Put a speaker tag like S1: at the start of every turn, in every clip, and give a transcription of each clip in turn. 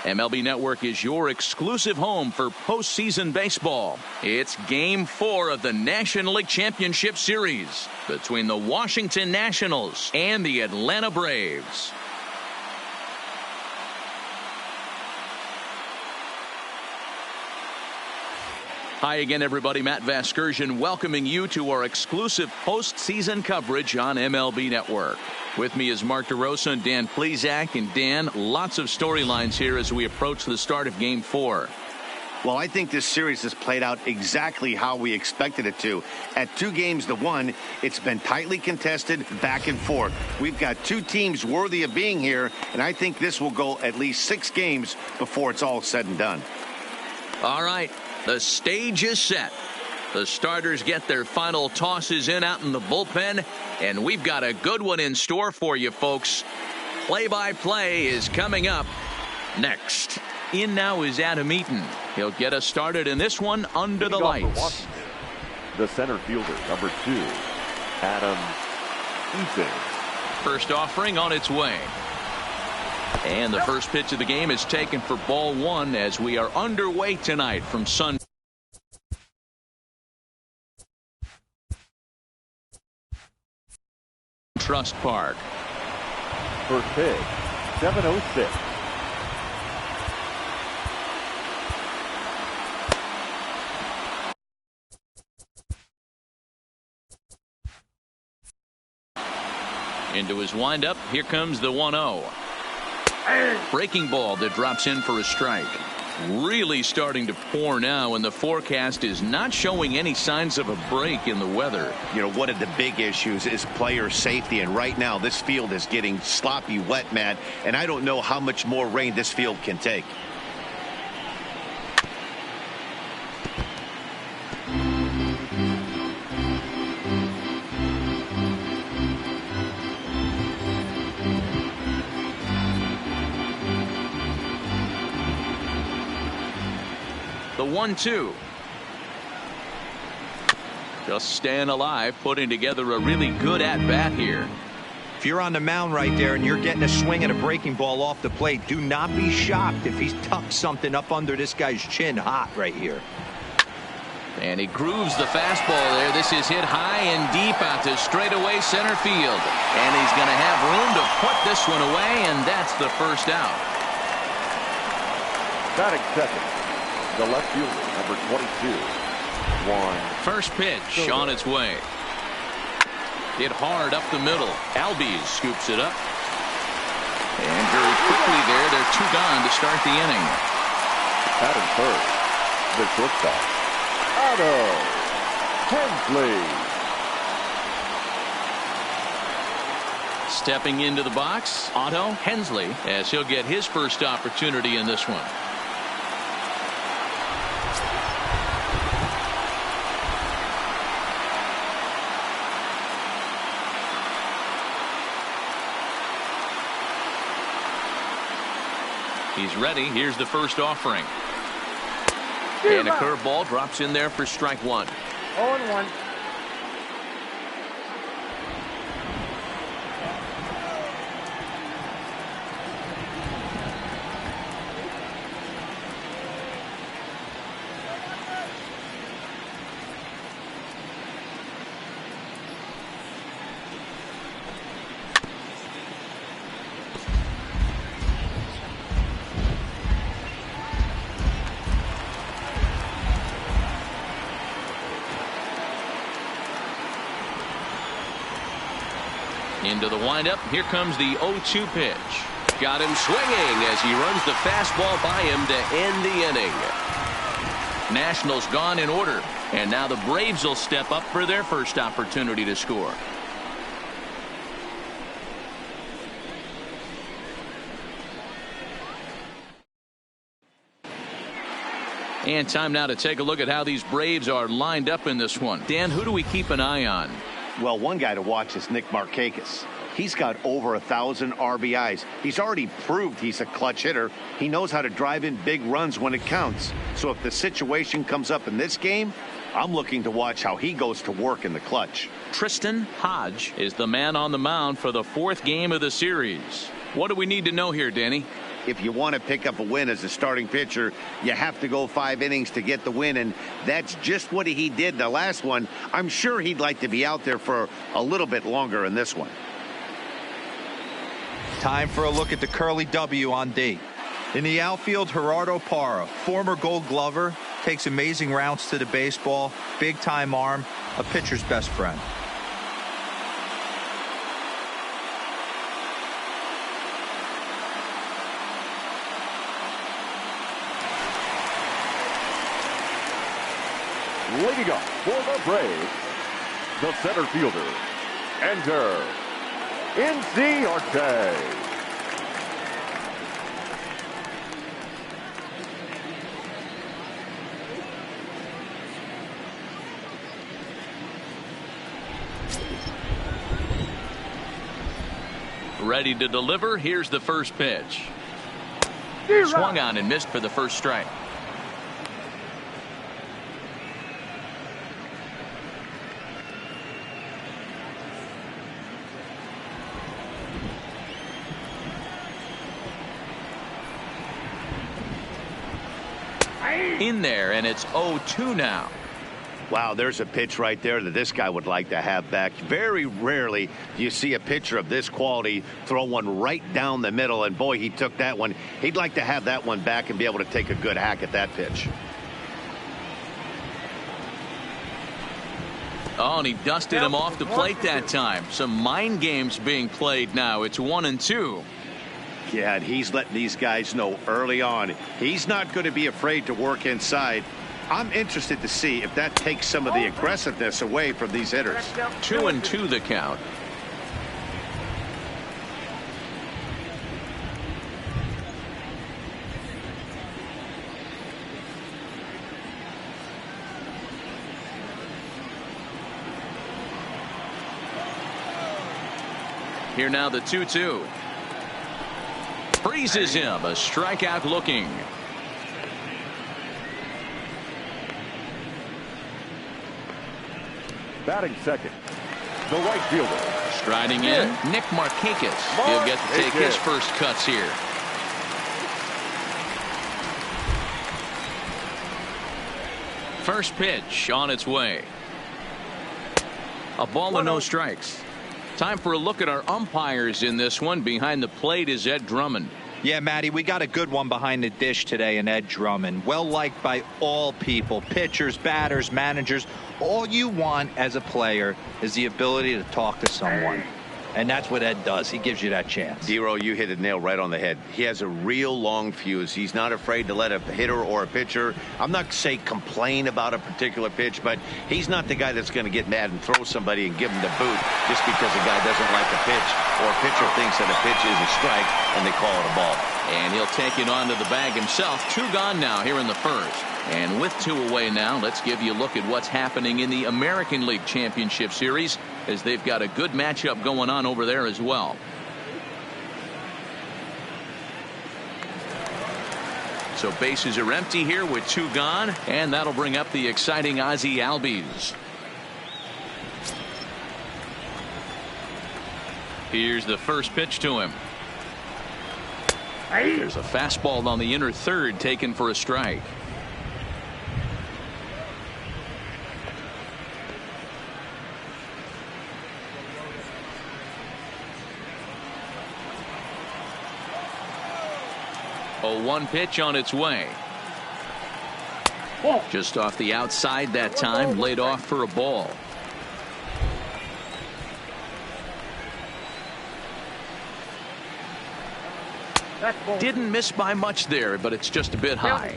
S1: MLB Network is your exclusive home for postseason baseball. It's Game 4 of the National League Championship Series between the Washington Nationals and the Atlanta Braves. Hi again, everybody. Matt Vasgersian welcoming you to our exclusive postseason coverage on MLB Network. With me is Mark DeRosa and Dan Plesac. And Dan, lots of storylines here as we approach the start of Game 4.
S2: Well, I think this series has played out exactly how we expected it to. At 2-1, it's been tightly contested, back and forth. We've got two teams worthy of being here, and I think this will go at least 6 games before it's all said and done.
S1: All right. The stage is set. The starters get their final tosses in out in the bullpen, and we've got a good one in store for you, folks. Play-by-play is coming up next. In now is Adam Eaton. He'll get us started in this one under the lights.
S3: The center fielder, number 2, Adam Eaton.
S1: First offering on its way. And the first pitch of the game is taken for ball 1 as we are underway tonight from Sun Trust Park.
S3: First pitch, 7:06.
S1: Into his windup, here comes the 1-0. Breaking ball that drops in for a strike. Really starting to pour now, and the forecast is not showing any signs of a break in the weather.
S2: You know, one of the big issues is player safety, and right now this field is getting sloppy wet, Matt, and I don't know how much more rain this field can take.
S1: The 1-2. Just staying alive, putting together a really good at-bat here.
S4: If you're on the mound right there and you're getting a swing at a breaking ball off the plate, do not be shocked if he's tucked something up under this guy's chin hot right here.
S1: And he grooves the fastball there. This is hit high and deep out to straightaway center field. And he's going to have room to put this one away, and that's the first out.
S3: Batting second, the left fielder, number 22,
S1: First pitch on its way. Hit hard up the middle. Albies scoops it up. And very quickly there, they're 2 gone to start the inning.
S3: Batting third, the shortstop, Otto Hensley.
S1: Stepping into the box, Otto Hensley, as he'll get his first opportunity in this one. He's ready. Here's the first offering. And a curveball drops in there for strike 1.
S5: 0-1.
S1: Into the windup. Here comes the 0-2 pitch. Got him swinging as he runs the fastball by him to end the inning. Nationals gone in order. And now the Braves will step up for their first opportunity to score. And time now to take a look at how these Braves are lined up in this one. Dan, who do we keep an eye on?
S2: Well, one guy to watch is Nick Markakis. He's got over 1,000 RBIs. He's already proved he's a clutch hitter. He knows how to drive in big runs when it counts. So if the situation comes up in this game, I'm looking to watch how he goes to work in the clutch.
S1: Tristan Hodge is the man on the mound for the 4th game of the series. What do we need to know here, Danny?
S2: If you want to pick up a win as a starting pitcher, you have to go 5 innings to get the win, and that's just what he did in the last one. I'm sure he'd like to be out there for a little bit longer in this one.
S4: Time for a look at the Curly W on D. In the outfield, Gerardo Parra, former Gold Glover, takes amazing routes to the baseball, big-time arm, a pitcher's best friend.
S3: Leading up for the Braves, the center fielder, enter NC Arte.
S1: Ready to deliver. Here's the first pitch. Swung on and missed for the first strike. In there, and it's 0-2 now.
S2: Wow, there's a pitch right there that this guy would like to have back. Very rarely do you see a pitcher of this quality throw one right down the middle, and boy, he took that one. He'd like to have that one back and be able to take a good hack at that pitch.
S1: Oh, and he dusted him off the plate that time. Some mind games being played now. It's 1-2.
S2: Yeah, and he's letting these guys know early on he's not going to be afraid to work inside. I'm interested to see if that takes some of the aggressiveness away from these hitters.
S1: 2-2 the count. Here now the 2-2. Freezes him. A strikeout looking.
S3: Batting second, the right fielder.
S1: Striding in, Nick Markakis. He'll get to take his first cuts here. First pitch on its way. A ball and no strikes. Time for a look at our umpires in this one. Behind the plate is Ed Drummond.
S4: Yeah, Matty, we got a good one behind the dish today in Ed Drummond. Well liked by all people, pitchers, batters, managers. All you want as a player is the ability to talk to someone. And that's what Ed does. He gives you that chance.
S2: Dero, you hit a nail right on the head. He has a real long fuse. He's not afraid to let a hitter or a pitcher, I'm not say complain about a particular pitch, but he's not the guy that's going to get mad and throw somebody and give him the boot just because a guy doesn't like a pitch or a pitcher thinks that a pitch is a strike and they call it a ball.
S1: And he'll take it onto the bag himself. 2 gone now here in the first. And with 2 away now, let's give you a look at what's happening in the American League Championship Series, as they've got a good matchup going on over there as well. So bases are empty here with 2 gone, and that'll bring up the exciting Ozzie Albies. Here's the first pitch to him. There's a fastball on the inner third taken for a strike. A 1 pitch on its way. Just off the outside that time, laid off for a ball. Didn't miss by much there, but it's just a bit high.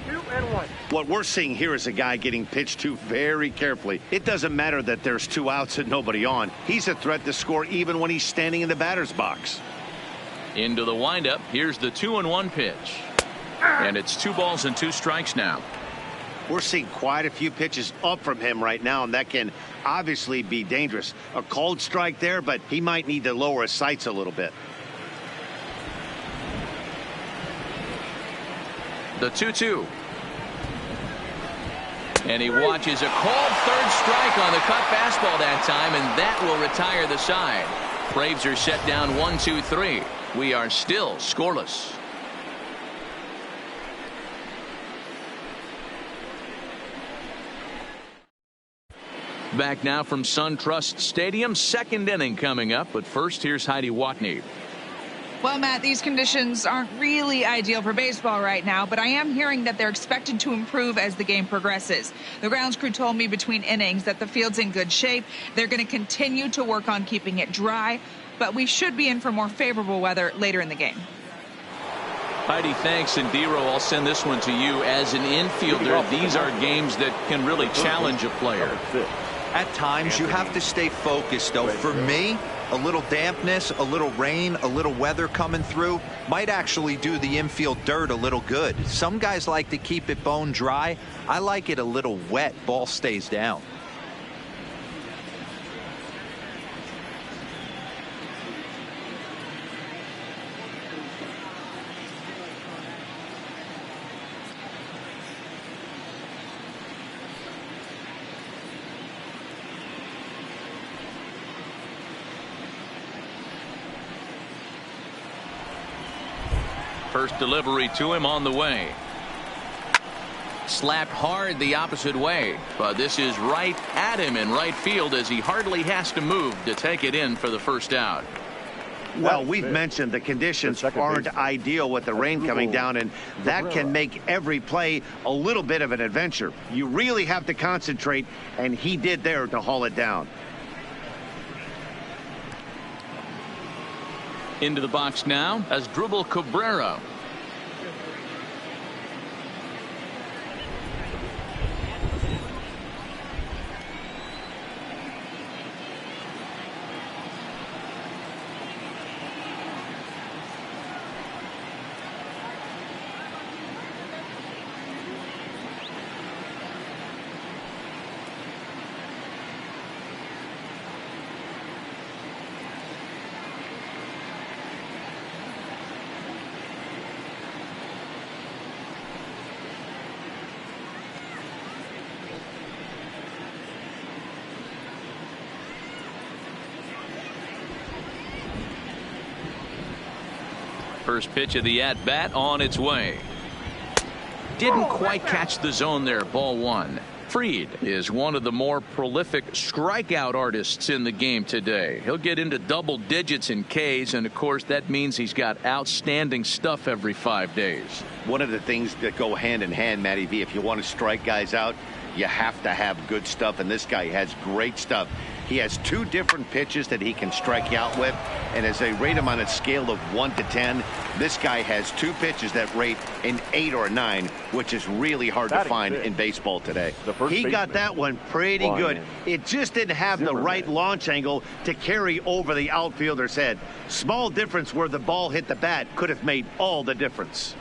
S2: What we're seeing here is a guy getting pitched to very carefully. It doesn't matter that there's 2 outs and nobody on. He's a threat to score even when he's standing in the batter's box.
S1: Into the windup. Here's the 2-1 pitch. And it's 2 balls and 2 strikes now.
S2: We're seeing quite a few pitches up from him right now, and that can obviously be dangerous. A cold strike there, but he might need to lower his sights a little bit.
S1: The 2-2. And he watches a called third strike on the cut fastball that time, and that will retire the side. Braves are set down 1-2-3. We are still scoreless. Back now from SunTrust Stadium, second inning coming up. But first, here's Heidi Watney.
S5: Well, Matt, these conditions aren't really ideal for baseball right now, but I am hearing that they're expected to improve as the game progresses. The grounds crew told me between innings that the field's in good shape. They're going to continue to work on keeping it dry, but we should be in for more favorable weather later in the game.
S1: Heidi, thanks. And Dero, I'll send this one to you. As an infielder, these are games that can really challenge a player.
S4: At times, you have to stay focused, though. For me, a little dampness, a little rain, a little weather coming through might actually do the infield dirt a little good. Some guys like to keep it bone dry. I like it a little wet. Ball stays down.
S1: First delivery to him on the way. Slapped hard the opposite way, but this is right at him in right field as he hardly has to move to take it in for the first out.
S2: Well, we've mentioned the conditions aren't ideal with the rain coming down, and that can make every play a little bit of an adventure. You really have to concentrate, and he did there to haul it down.
S1: Into the box now as Dribble Cabrera. First pitch of the at-bat on its way. Didn't quite catch the zone there. Ball one. Fried is one of the more prolific strikeout artists in the game today. He'll get into double digits in Ks, and of course that means he's got outstanding stuff every 5 days.
S2: One of the things that go hand in hand, MLBThe, if you want to strike guys out, you have to have good stuff, and this guy has great stuff. He has two different pitches that he can strike you out with, and as they rate him on a scale of 1 to 10, this guy has two pitches that rate an 8 or a 9, which is really hard to find in baseball today. He got that one pretty good. It just didn't have the right launch angle to carry over the outfielder's head. Small difference where the ball hit the bat could have made all the difference.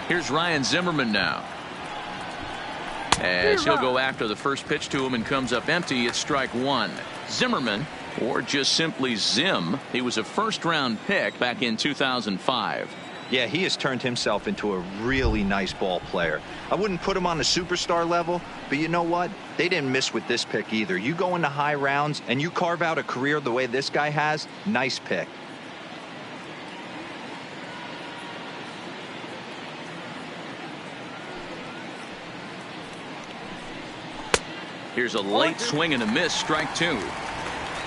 S1: Here's Ryan Zimmerman now. As he'll go after the first pitch to him and comes up empty. It's strike one. Zimmerman, or just simply Zim, he was a first-round pick back in 2005.
S4: Yeah, he has turned himself into a really nice ball player. I wouldn't put him on the superstar level, but you know what? They didn't miss with this pick either. You go into high rounds and you carve out a career the way this guy has, nice pick.
S1: Here's a late swing and a miss, strike 2.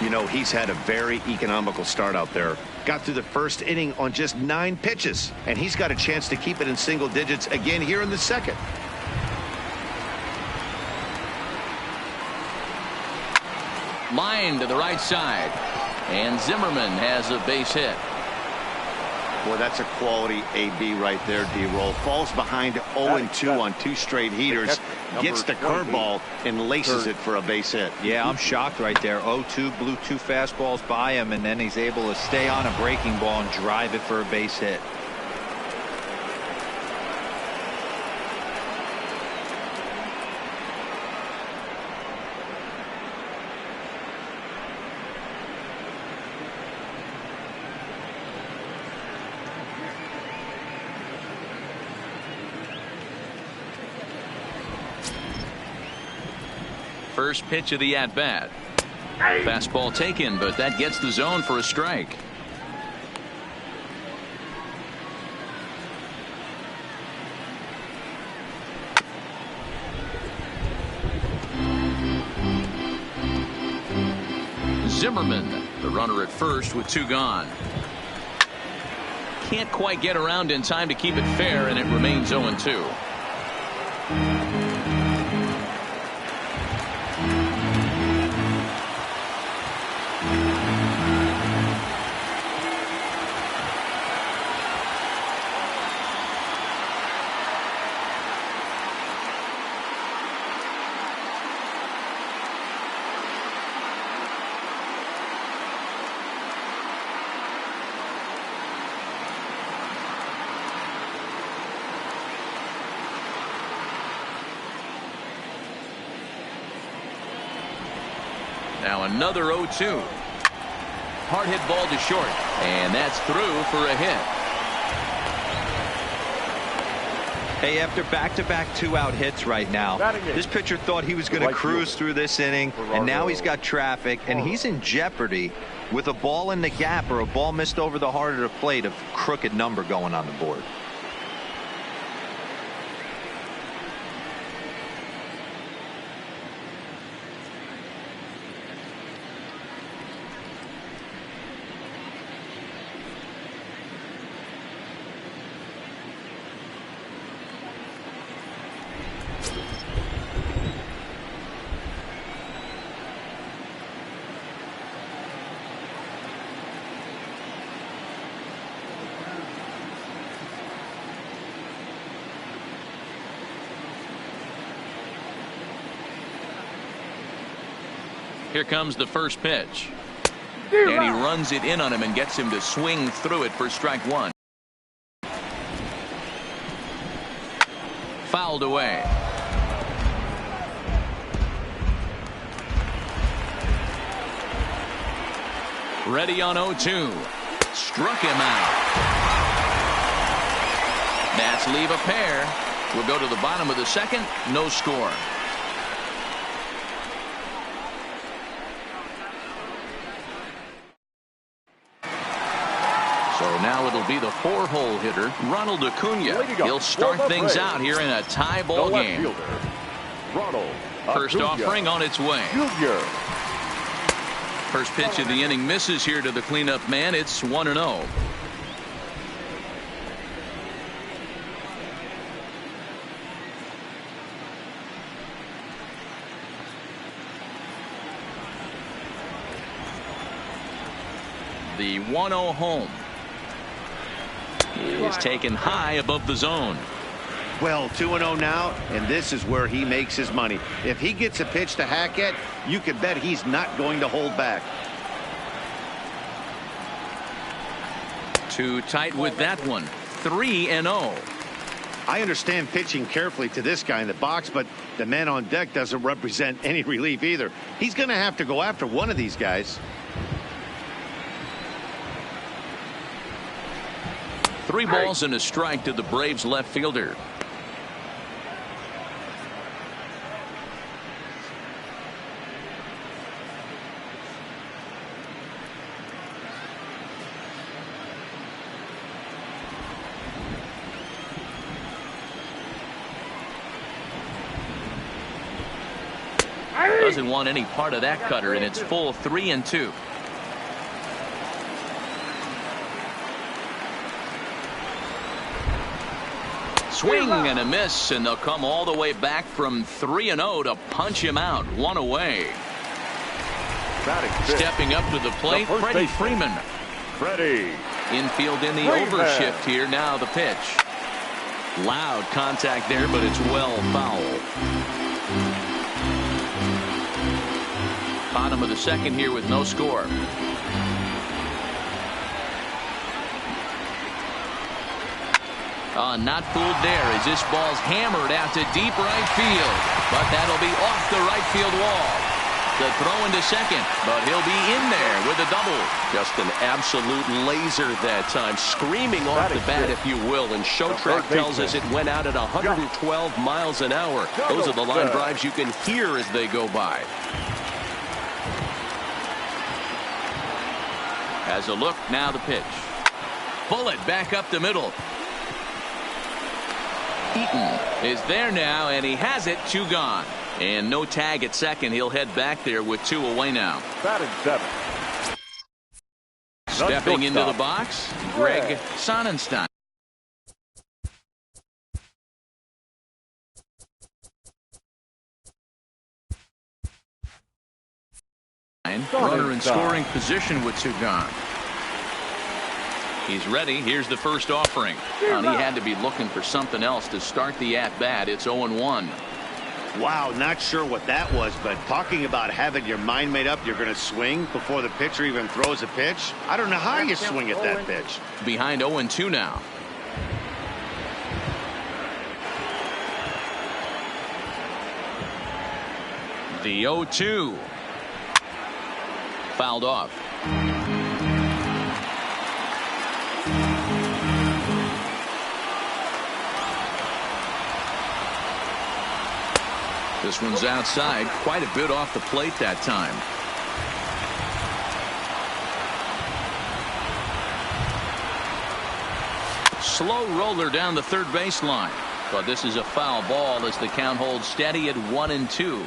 S2: You know, he's had a very economical start out there. Got through the first inning on just 9 pitches, and he's got a chance to keep it in single digits again here in the second.
S1: Line to the right side, and Zimmerman has a base hit.
S2: Boy, that's a quality AB right there, D-Roll. Falls behind 0-2 on 2 straight heaters, gets the curveball and laces it for a base hit.
S4: Yeah, I'm shocked right there. 0-2, blew 2 fastballs by him, and then he's able to stay on a breaking ball and drive it for a base hit.
S1: First pitch of the at-bat. Fastball taken, but that gets the zone for a strike. Zimmerman, the runner at first with 2 gone. Can't quite get around in time to keep it fair, and it remains 0-2. Now another 0-2. Hard hit ball to short, and that's through for a hit.
S4: Hey, after back-to-back 2-out hits right now, this pitcher thought he was going to cruise through this inning, and now he's got traffic, and he's in jeopardy with a ball in the gap or a ball missed over the heart of the plate, a crooked number going on the board.
S1: Here comes the first pitch. And he runs it in on him and gets him to swing through it for strike 1. Fouled away. Ready on 0-2. Struck him out. Nats leave a pair. We'll go to the bottom of the second. No score. So now it'll be the 4-hole hitter, Ronald Acuna. He'll start things out here in a tie ball game. First offering on its way. First pitch of the inning misses here to the cleanup man. It's 1-0. The 1-0 home is taken high above the zone.
S2: Well, 2-0 now, and this is where he makes his money. If he gets a pitch to hack at, you can bet he's not going to hold back.
S1: Too tight with that one. 3-0.
S2: I understand pitching carefully to this guy in the box, but the man on deck doesn't represent any relief either. He's going to have to go after one of these guys.
S1: 3 balls and a strike to the Braves left fielder. Doesn't want any part of that cutter, and it's full 3-2. Swing and a miss, and they'll come all the way back from 3-0 to punch him out. One away. Stepping up to the plate, Freddie Freeman. Infield in the overshift here. Now the pitch. Loud contact there, but it's well foul. Bottom of the second here with no score. Not fooled there as this ball's hammered out to deep right field. But that'll be off the right field wall. The throw into second, but he'll be in there with a double.
S3: Just an absolute laser that time, screaming off the bat, if you will. And show track tells us it went out at 112 miles an hour. Those are the line drives you can hear as they go by.
S1: As a look, now the pitch. Bullet back up the middle. Eaton is there now, and he has it. 2 gone. And no tag at second. He'll head back there with 2 away now.
S3: Batting 7.
S1: Stepping into the box, Greg Sonnenstein. Runner in scoring position with 2 gone. He's ready. Here's the first offering. He had to be looking for something else to start the at-bat. It's 0-1.
S2: Wow, not sure what that was, but talking about having your mind made up you're going to swing before the pitcher even throws a pitch. I don't know how you swing at that pitch.
S1: Behind 0-2 now. The 0-2. Fouled off. This one's outside, quite a bit off the plate that time. Slow roller down the third baseline, but this is a foul ball as the count holds steady at 1-2.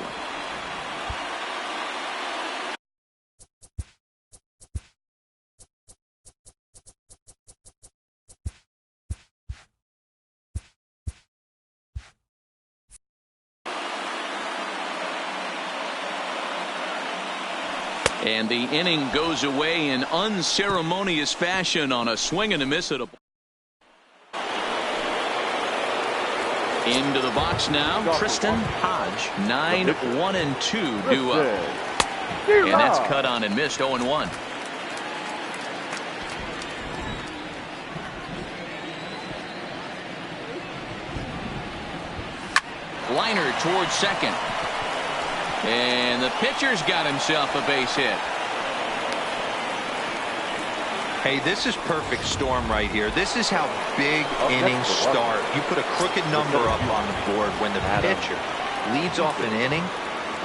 S1: And the inning goes away in unceremonious fashion on a swing and a miss at a. Into the box now, Tristan Hodge. 9-1-2 due up. And that's cut on and missed. 0-1. Liner towards second. And the pitcher's got himself a base hit.
S4: Hey, this is perfect storm right here. This is how big innings start. You put a crooked number up on the board when the pitcher leads off an inning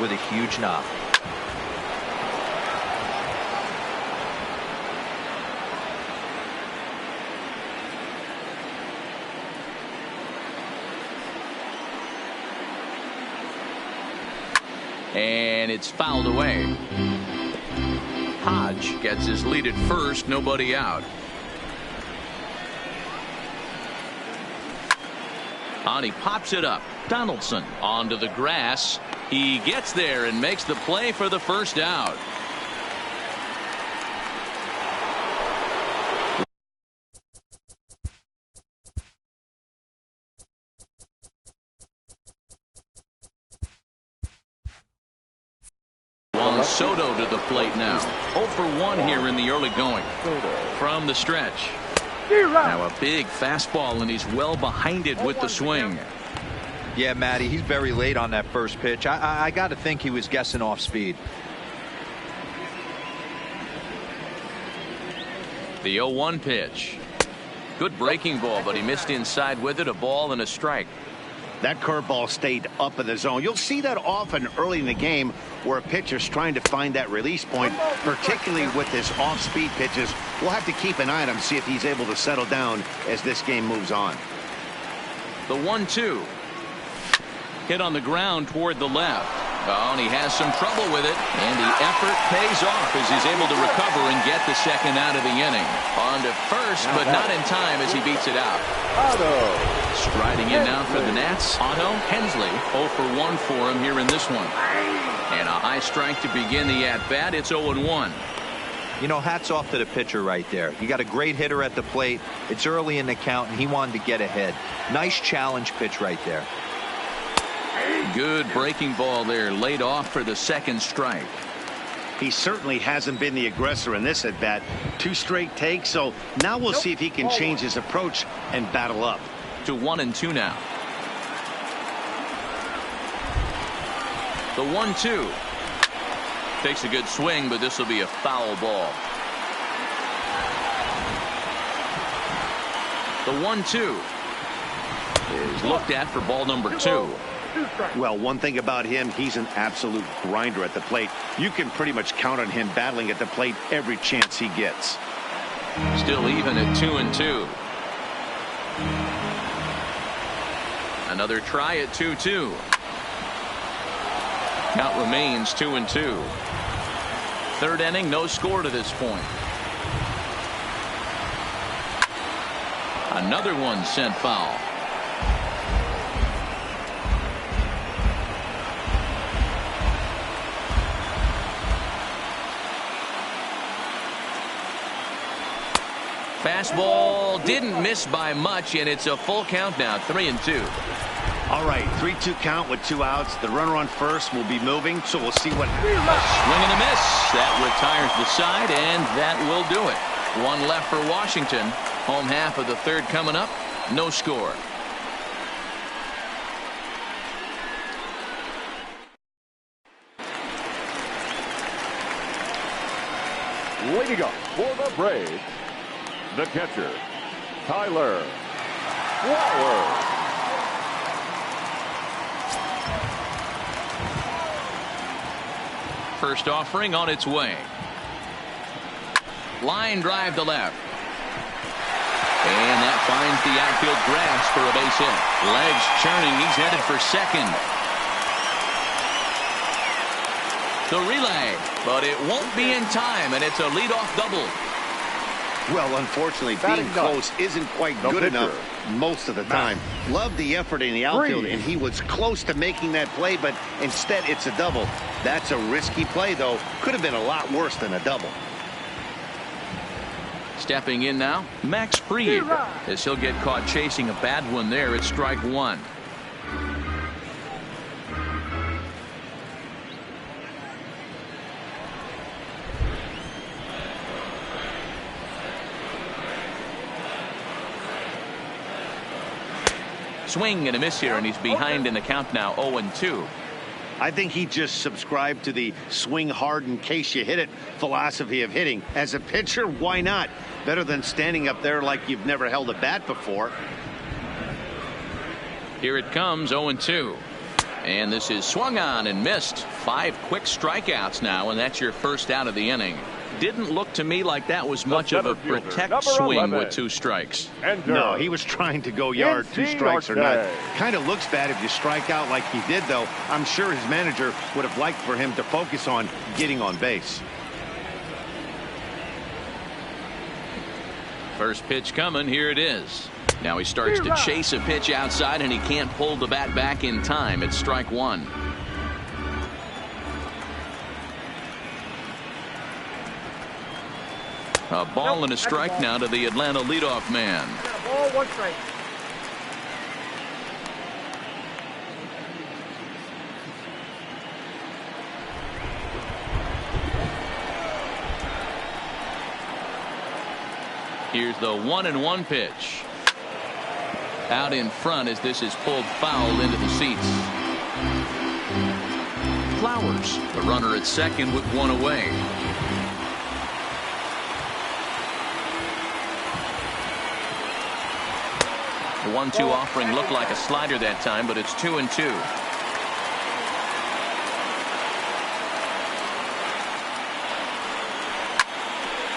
S4: with a huge knock.
S1: And it's fouled away. Hodge gets his lead at first, nobody out. And he pops it up. Donaldson onto the grass. He gets there and makes the play for the first out. Soto to the plate now. 0 for 1 here in the early going. From the stretch. Now a big fastball, and he's well behind it with the swing.
S4: Yeah, Matty, he's very late on that first pitch. I got to think he was guessing off speed.
S1: The 0-1 pitch. Good breaking ball, but he missed inside with it. A ball and a strike.
S2: That curveball stayed up in the zone. You'll see that often early in the game where a pitcher's trying to find that release point, particularly with his off-speed pitches. We'll have to keep an eye on him, see if he's able to settle down as this game moves on.
S1: The 1-2. Hit on the ground toward the left. Oh, and he has some trouble with it, and the effort pays off as he's able to recover and get the second out of the inning. On to first, but not in time as he beats it out. Striding in now for the Nats, Otto Hensley. 0 for 1 for him here in this one. And a high strike to begin the at-bat. It's 0-1.
S4: You know, hats off to the pitcher right there. You got a great hitter at the plate. It's early in the count, and he wanted to get ahead. Nice challenge pitch right there.
S1: Good breaking ball there, laid off for the second strike.
S2: He certainly hasn't been the aggressor in this at-bat. 2 straight takes, so now we'll see if he can change his approach and battle up.
S1: To 1-2 now. The 1-2. Takes a good swing, but this will be a foul ball. The 1-2 is looked at for ball number 2.
S2: Well, one thing about him, he's an absolute grinder at the plate. You can pretty much count on him battling at the plate every chance he gets.
S1: Still even at 2-2. Another try at 2-2. Count remains 2-2. Third inning, no score to this point. Another one sent foul. Fastball didn't miss by much, and it's a full count now, 3-2.
S2: All right, 3-2 count with 2 outs. The runner on first will be moving, so we'll see what happens.
S1: Swing and a miss. That retires the side, and that will do it. One left for Washington. Home half of the third coming up. No score.
S6: Leading up for the Braves, the catcher, Tyler Flowers.
S1: First offering on its way. Line drive to left. And that finds the outfield grass for a base hit. Legs churning. He's headed for second. The relay, but it won't be in time, and it's a leadoff double.
S2: Well, unfortunately, being close isn't quite good enough most of the time. Love the effort in the outfield, and he was close to making that play, but instead it's a double. That's a risky play, though. Could have been a lot worse than a double.
S1: Stepping in now, Max Fried, as he'll get caught chasing a bad one there at strike 1. Swing and a miss here, and he's behind in the count now, 0-2.
S2: I think he just subscribed to the swing hard in case you hit it philosophy of hitting. As a pitcher, why not? Better than standing up there like you've never held a bat before.
S1: Here it comes, 0-2. And this is swung on and missed. 5 quick strikeouts now, and that's your first out of the inning. Didn't look to me like that was much of a protect swing with 2 strikes.
S2: No, he was trying to go yard, 2 strikes or not. Kind of looks bad if you strike out like he did, though. I'm sure his manager would have liked for him to focus on getting on base.
S1: First pitch coming, here it is. Now he starts to chase a pitch outside, and he can't pull the bat back in time. It's strike 1. A ball and a strike now to the Atlanta leadoff man.
S7: Ball, 1 strike.
S1: Here's the 1-1 pitch. Out in front as this is pulled foul into the seats. Flowers, the runner at second with 1 away. The 1-2 offering looked like a slider that time, but it's 2-2.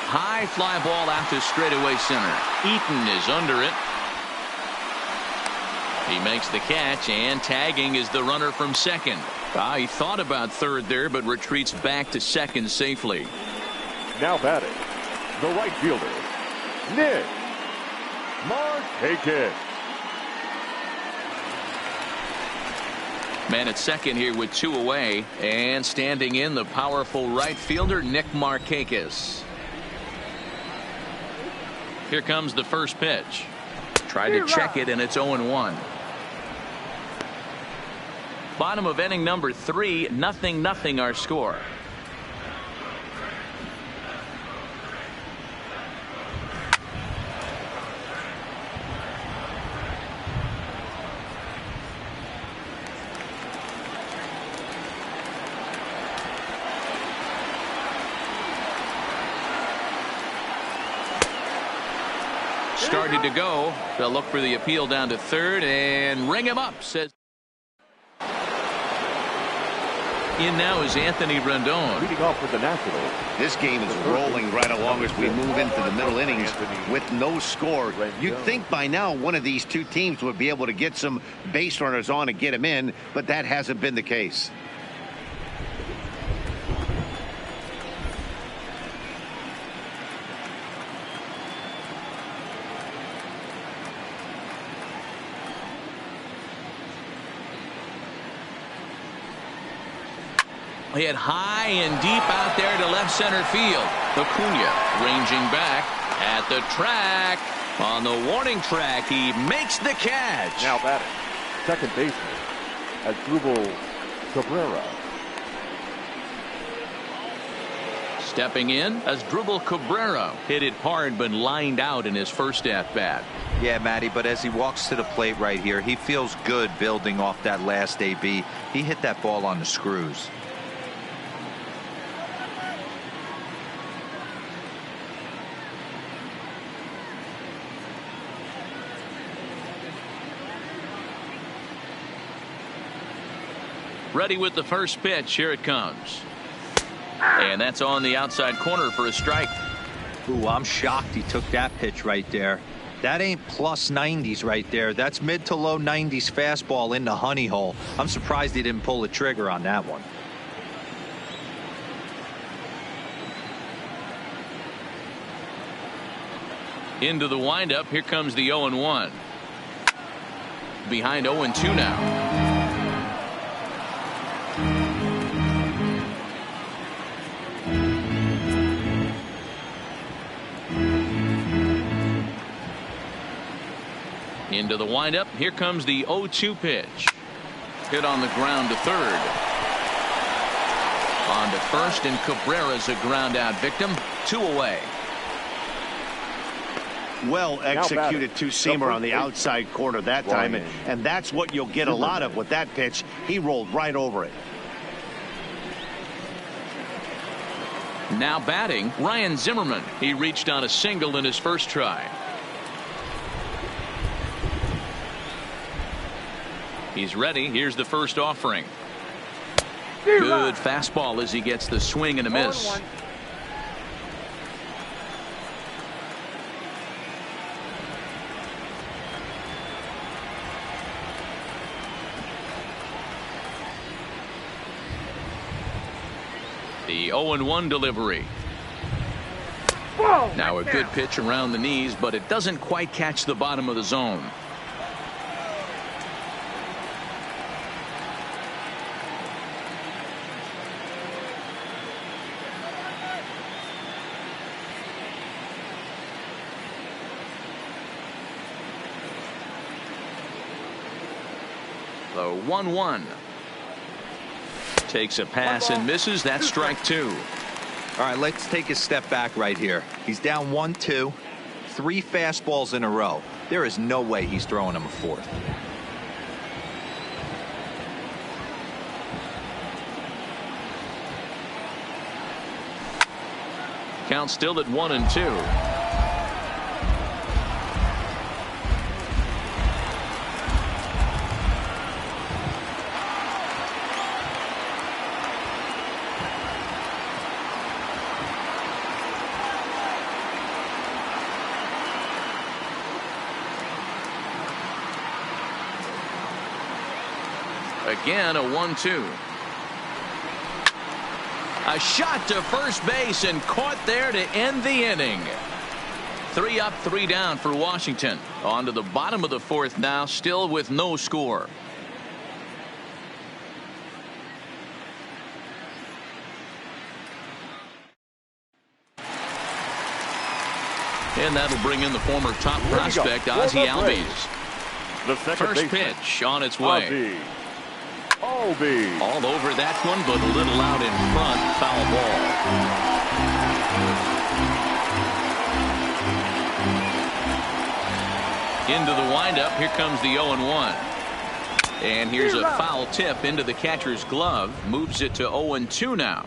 S1: High fly ball out to straightaway center. Eaton is under it. He makes the catch, and tagging is the runner from second. He thought about third there, but retreats back to second safely.
S6: Now batting, the right fielder, Nick Markakis.
S1: Man at second here with 2 away, and standing in the powerful right fielder, Nick Markakis. Here comes the first pitch. Tried to check it, and it's 0-1. Bottom of inning number 3, 0-0 our score. Started to go. They'll look for the appeal down to third and ring him up, says. In now is Anthony Rendon.
S6: Leading off with the Nationals.
S2: This game is rolling right along as we move into the middle innings with no score. You'd think by now one of these two teams would be able to get some base runners on and get them in, but that hasn't been the case.
S1: Hit high and deep out there to left center field. Acuna ranging back at the track. On the warning track, he makes the catch.
S6: Now batting, second baseman, Asdrubal Cabrera.
S1: Stepping in, Asdrubal Cabrera hit it hard but lined out in his first at-bat.
S4: Yeah, Matty, but as he walks to the plate right here, he feels good building off that last AB. He hit that ball on the screws.
S1: Ready with the first pitch. Here it comes. And that's on the outside corner for a strike.
S4: Ooh, I'm shocked he took that pitch right there. That ain't plus 90s right there. That's mid to low 90s fastball in the honey hole. I'm surprised he didn't pull the trigger on that one.
S1: Into the windup. Here comes the 0-1. Behind 0-2 now. Into the windup. Here comes the 0-2 pitch. Hit on the ground to third. On to first, and Cabrera's a ground out victim. 2 away.
S2: Well executed two-seamer on the outside corner that time, and that's what you'll get a lot of with that pitch. He rolled right over it.
S1: Now batting, Ryan Zimmerman. He reached on a single in his first try. He's ready. Here's the first offering. Good fastball as he gets the swing and a miss. The 0-1 delivery. Now a good pitch around the knees, but it doesn't quite catch the bottom of the zone. The 1-1. Takes a pass and misses. That's strike 2.
S4: All right, let's take a step back right here. He's down 1-2, 3 fastballs in a row. There is no way he's throwing him a fourth.
S1: Count still at 1-2. Again, a 1-2. A shot to first base and caught there to end the inning. 3 up, 3 down for Washington. On to the bottom of the 4th now, still with no score. And that'll bring in the former top prospect, Ozzie Albies. First pitch on its way. All over that one, but a little out in front. Foul ball. Into the windup. Here comes the 0-1. And here's a foul tip into the catcher's glove. Moves it to 0-2 now.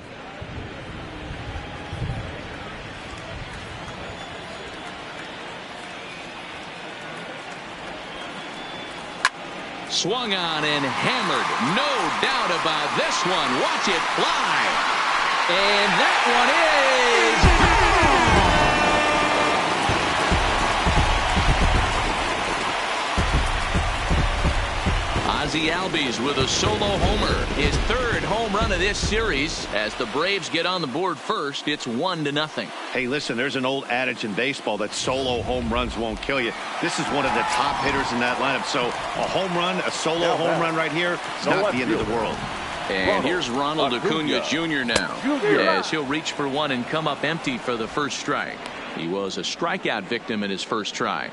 S1: Swung on and hammered. No doubt about this one. Watch it fly. And that one is... Ozzie Albies with a solo homer. His 3rd home run of this series. As the Braves get on the board first, it's 1-0.
S2: Hey, listen, there's an old adage in baseball that solo home runs won't kill you. This is one of the top hitters in that lineup. So a home run, a solo home run right here, it's not the end of the world.
S1: And here's Ronald Acuna Jr. now. As he'll reach for one and come up empty for the first strike. He was a strikeout victim in his first try.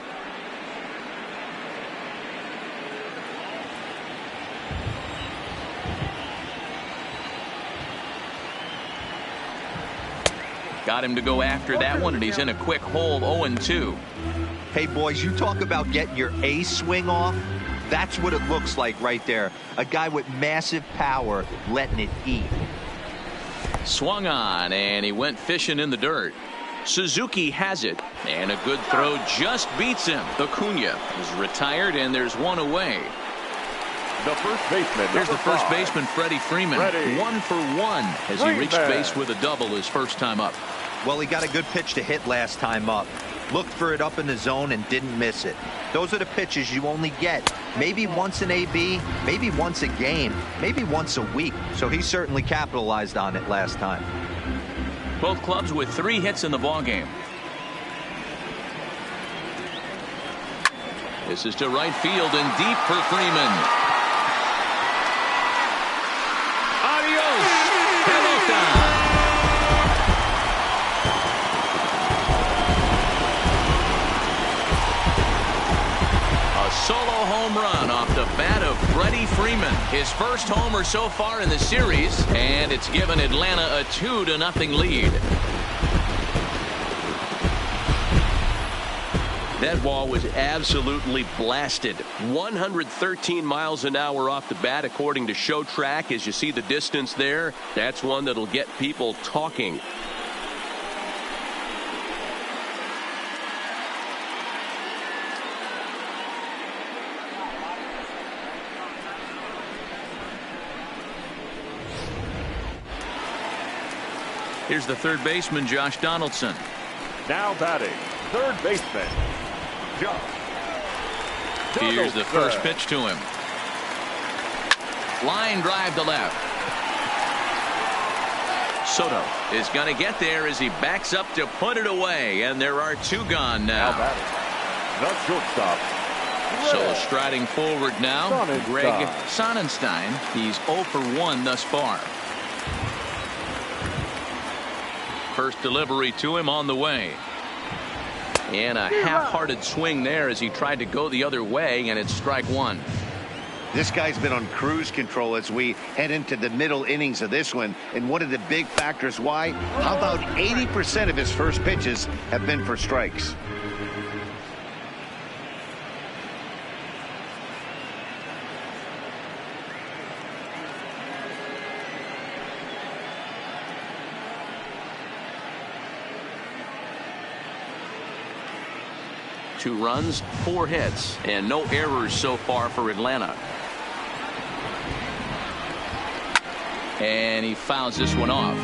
S1: Got him to go after that one, and he's in a quick hole. 0-2.
S4: Hey, boys, you talk about getting your ace swing off. That's what it looks like right there. A guy with massive power letting it eat.
S1: Swung on, and he went fishing in the dirt. Suzuki has it, and a good throw just beats him. Acuna is retired, and there's one away.
S6: The first baseman.
S1: There's the first baseman, Freddie Freeman. 1 for 1 as he reached base with a double his first time up.
S4: Well, he got a good pitch to hit last time up. Looked for it up in the zone and didn't miss it. Those are the pitches you only get maybe once in AB, maybe once a game, maybe once a week. So he certainly capitalized on it last time.
S1: Both clubs with 3 hits in the ballgame. This is to right field and deep for Freeman. Adios, pelota. A solo home run off the bat of Freddie Freeman. His first homer so far in the series, and it's given Atlanta a 2-0 lead.
S3: That ball was absolutely blasted. 113 miles an hour off the bat, according to Show Track. As you see the distance there, that's one that'll get people talking.
S1: Here's the third baseman, Josh Donaldson.
S6: Now batting, third baseman, Josh.
S1: Here's the first pitch to him. Line drive to left. Soto is going to get there as he backs up to put it away, and there are 2 gone now.
S6: The shortstop.
S1: So striding forward now, Greg Sonnenstein. He's 0 for 1 thus far. First delivery to him on the way. And a half-hearted swing there as he tried to go the other way, and it's strike 1.
S2: This guy's been on cruise control as we head into the middle innings of this one. And one of the big factors why, how about 80% of his first pitches have been for strikes?
S1: Two runs, 4 hits, and no errors so far for Atlanta. And he fouls this one off.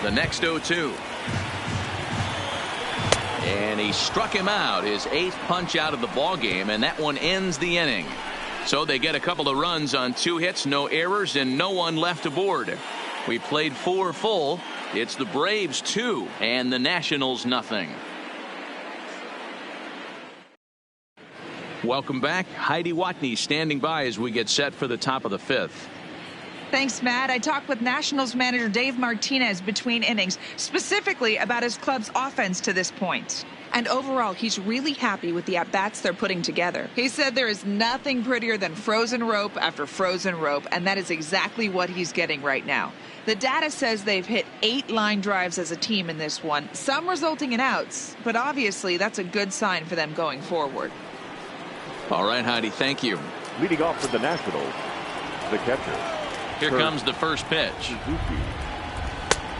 S1: The next 0-2. And he struck him out, his 8th punch out of the ball game, and that one ends the inning. So they get a couple of runs on 2 hits, no errors, and no one left aboard. We played 4 full. It's the Braves 2 and the Nationals nothing. Welcome back. Heidi Watney standing by as we get set for the top of the 5th.
S5: Thanks, Matt. I talked with Nationals manager Dave Martinez between innings, specifically about his club's offense to this point. And overall, he's really happy with the at-bats they're putting together. He said there is nothing prettier than frozen rope after frozen rope, and that is exactly what he's getting right now. The data says they've hit 8 line drives as a team in this one, some resulting in outs, but obviously that's a good sign for them going forward.
S1: All right, Heidi, thank you.
S6: Leading off for the Nationals, the catcher.
S1: Here comes the first pitch.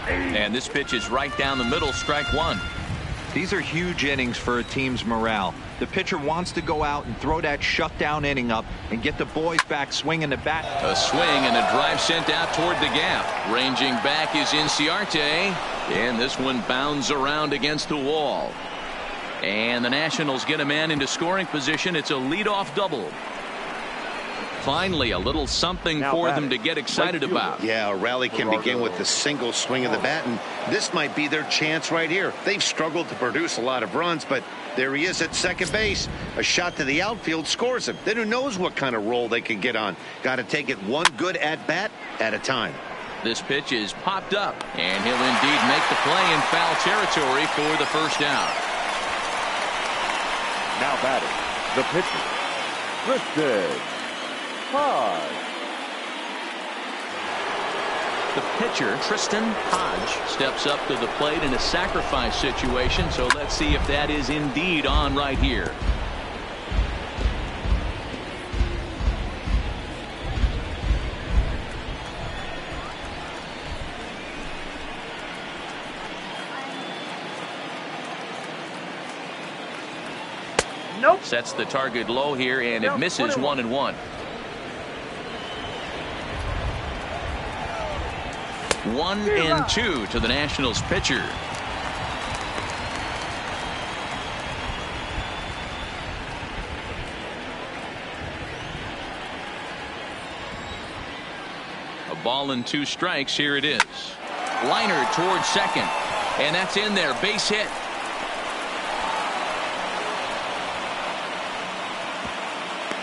S1: And this pitch is right down the middle, strike 1.
S4: These are huge innings for a team's morale. The pitcher wants to go out and throw that shutdown inning up and get the boys back swinging the bat.
S1: A swing and a drive sent out toward the gap. Ranging back is Inciarte, and this one bounds around against the wall. And the Nationals get a man into scoring position. It's a leadoff double. Finally, a little something for them to get excited about.
S2: Yeah, a rally can begin with the single swing of the bat, and this might be their chance right here. They've struggled to produce a lot of runs, but there he is at second base. A shot to the outfield scores him. Then who knows what kind of roll they can get on. Got to take it one good at-bat at a time.
S1: This pitch is popped up, and he'll indeed make the play in foul territory for the first out.
S6: Now batting, the pitcher, Tristan Hodge.
S1: The pitcher, Tristan Hodge, steps up to the plate in a sacrifice situation, so let's see if that is indeed on right here.
S5: Nope.
S1: Sets the target low here, and it misses 1-1. 1-2 to the Nationals pitcher. A ball and 2 strikes. Here it is. Liner towards second, and that's in there. Base hit.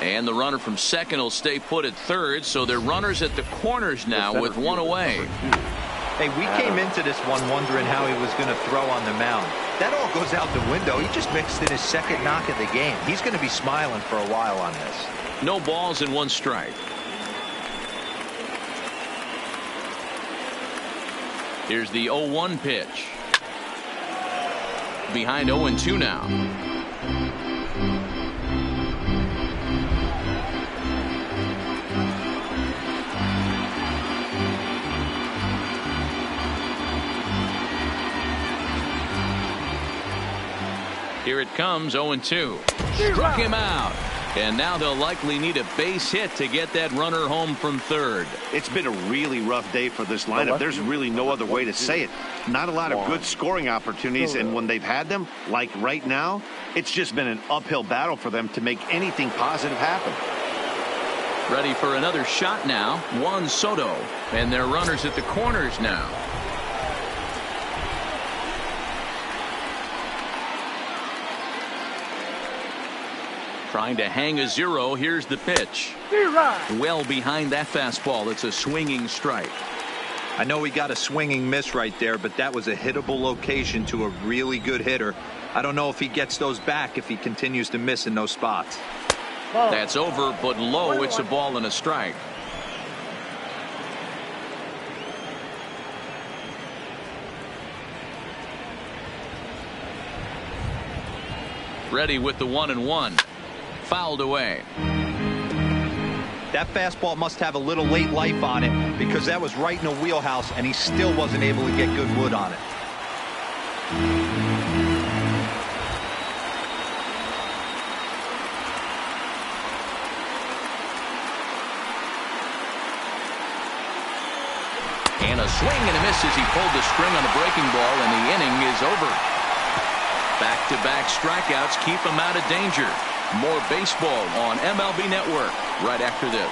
S1: And the runner from second will stay put at third, so they're runners at the corners now with 1 away.
S4: Hey, we came into this one wondering how he was going to throw on the mound. That all goes out the window. He just mixed in his second knock of the game. He's going to be smiling for a while on this.
S1: No balls and 1 strike. Here's the 0-1 pitch. Behind 0-2 now. Here it comes, 0-2. Struck him out. And now they'll likely need a base hit to get that runner home from third.
S2: It's been a really rough day for this lineup. There's really no other way to say it. Not a lot of good scoring opportunities, and when they've had them, like right now, it's just been an uphill battle for them to make anything positive happen.
S1: Ready for another shot now. Juan Soto. And they're runners at the corners now. Trying to hang a 0. Here's the pitch. Well behind that fastball. It's a swinging strike.
S4: I know he got a swinging miss right there, but that was a hittable location to a really good hitter. I don't know if he gets those back if he continues to miss in those spots.
S1: That's over, but low. It's a ball and a strike. Ready with the 1-1. Fouled away.
S4: That fastball must have a little late life on it because that was right in the wheelhouse and he still wasn't able to get good wood on it. And a swing and a miss as he pulled the string on a breaking ball, and the inning is over.
S1: Back-to-back strikeouts keep him out of danger. More baseball on MLB Network right after this.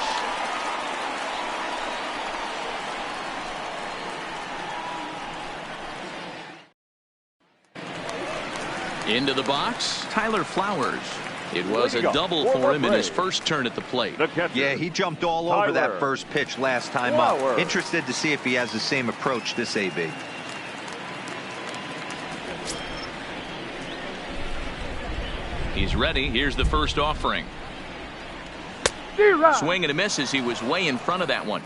S1: Into the box, Tyler Flowers. It was a double for him in his first turn at the plate.
S4: Yeah, he jumped all over that first pitch last time up. Interested to see if he has the same approach this AB.
S1: He's ready. Here's the first offering. Swing and a miss as he was way in front of that one.